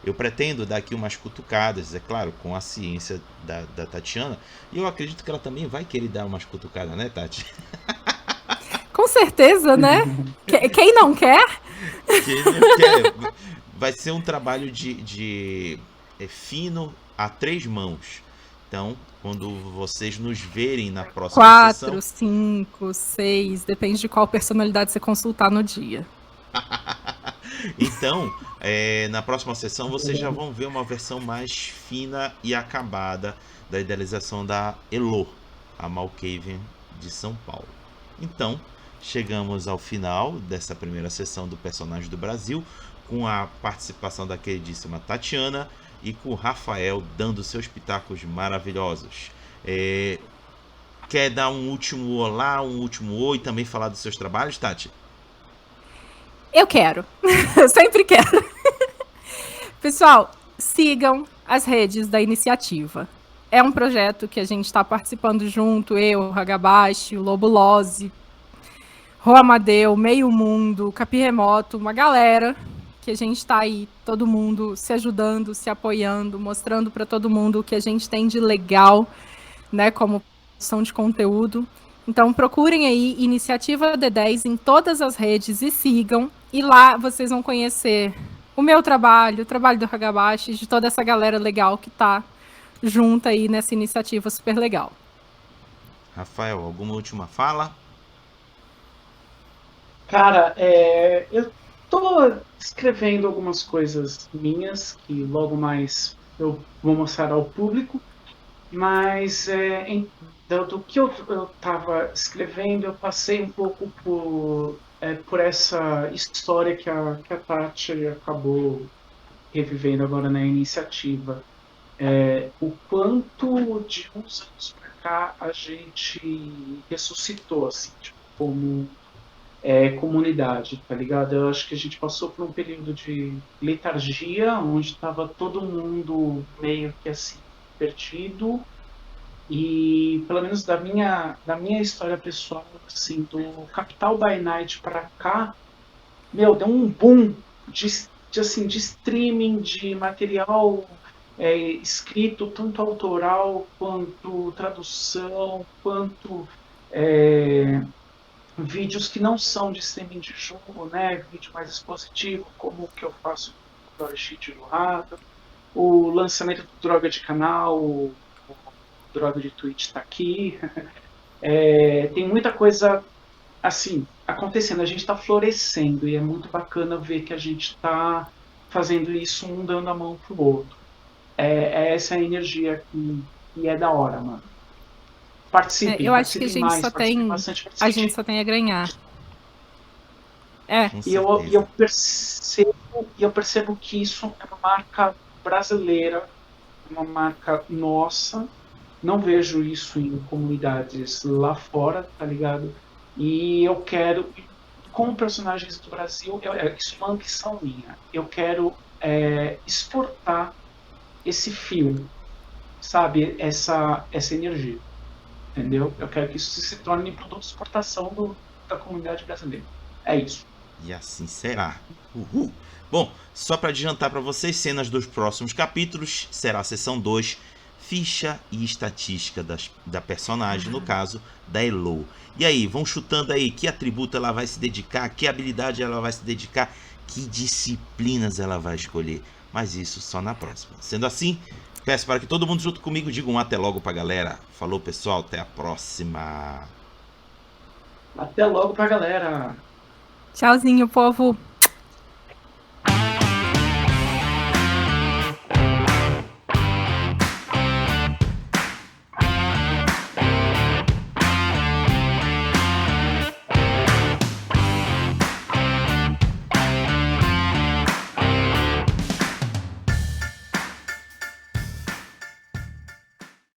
Eu pretendo dar aqui umas cutucadas, é claro, com a ciência da Tatiana, e eu acredito que ela também vai querer dar umas cutucadas, né, Tati? Com certeza, né? Quem não quer? Quem não quer. Vai ser um trabalho de fino a 3 mãos. Então, quando vocês nos verem na próxima sessão... 4, 5, 6, depende de qual personalidade você consultar no dia. Então, na próxima sessão vocês já vão ver uma versão mais fina e acabada da idealização da Elo, a Malkavian de São Paulo. Então, chegamos ao final dessa primeira sessão do Personagem do Brasil, com a participação da queridíssima Tatiana e com o Rafael dando seus pitacos maravilhosos. Quer dar um último olá, um último oi e também falar dos seus trabalhos, Tati? Eu quero. Eu sempre quero. Pessoal, sigam as redes da iniciativa. É um projeto que a gente está participando junto, eu, Hagabashi, o Lobo Lose, Rô Amadeu, Meio Mundo, Capi Remoto, uma galera que a gente está aí, todo mundo se ajudando, se apoiando, mostrando para todo mundo o que a gente tem de legal, né, como produção de conteúdo. Então procurem aí Iniciativa D10 em todas as redes e sigam. E lá vocês vão conhecer o meu trabalho, o trabalho do Hagabashi, de toda essa galera legal que tá junto aí nessa iniciativa super legal. Rafael, alguma última fala? Cara, eu tô escrevendo algumas coisas minhas que logo mais eu vou mostrar ao público, mas do que eu estava escrevendo, eu passei um pouco por essa história que a Tati acabou revivendo agora na iniciativa. O quanto de uns anos para cá a gente ressuscitou, assim, tipo, como comunidade, tá ligado? Eu acho que a gente passou por um período de letargia, onde estava todo mundo meio que assim, perdido, e pelo menos da minha história pessoal, assim, do Capital by Night para cá, meu, deu um boom de streaming, de material escrito, tanto autoral, quanto tradução, quanto é, vídeos que não são de streaming de jogo, né? Vídeo mais expositivo, como o que eu faço com o Dorshit do Rato, o lançamento do Droga de Canal, o Droga de Twitch está aqui. Tem muita coisa assim acontecendo, a gente está florescendo e é muito bacana ver que a gente está fazendo isso um dando a mão pro outro. É essa energia que é da hora, mano. Eu acho que Participem bastante, a gente só tem a ganhar. Com E eu certeza. percebo que isso é uma marca brasileira, uma marca nossa. Não vejo isso em comunidades lá fora, tá ligado? E eu quero, como personagens do Brasil, isso é uma ambição minha. Eu quero exportar esse fio, sabe? Essa energia, entendeu? Eu quero que isso se torne produto de exportação da comunidade brasileira. É isso. E assim será. Uhul. Bom, só para adiantar para vocês, cenas dos próximos capítulos será a sessão 2, ficha e estatística da personagem, no caso da Elo. E aí, vão chutando aí que atributo ela vai se dedicar, que habilidade ela vai se dedicar, que disciplinas ela vai escolher. Mas isso só na próxima. Sendo assim, peço para que todo mundo junto comigo diga um até logo pra galera. Falou, pessoal, até a próxima. Até logo pra galera! Tchauzinho, povo!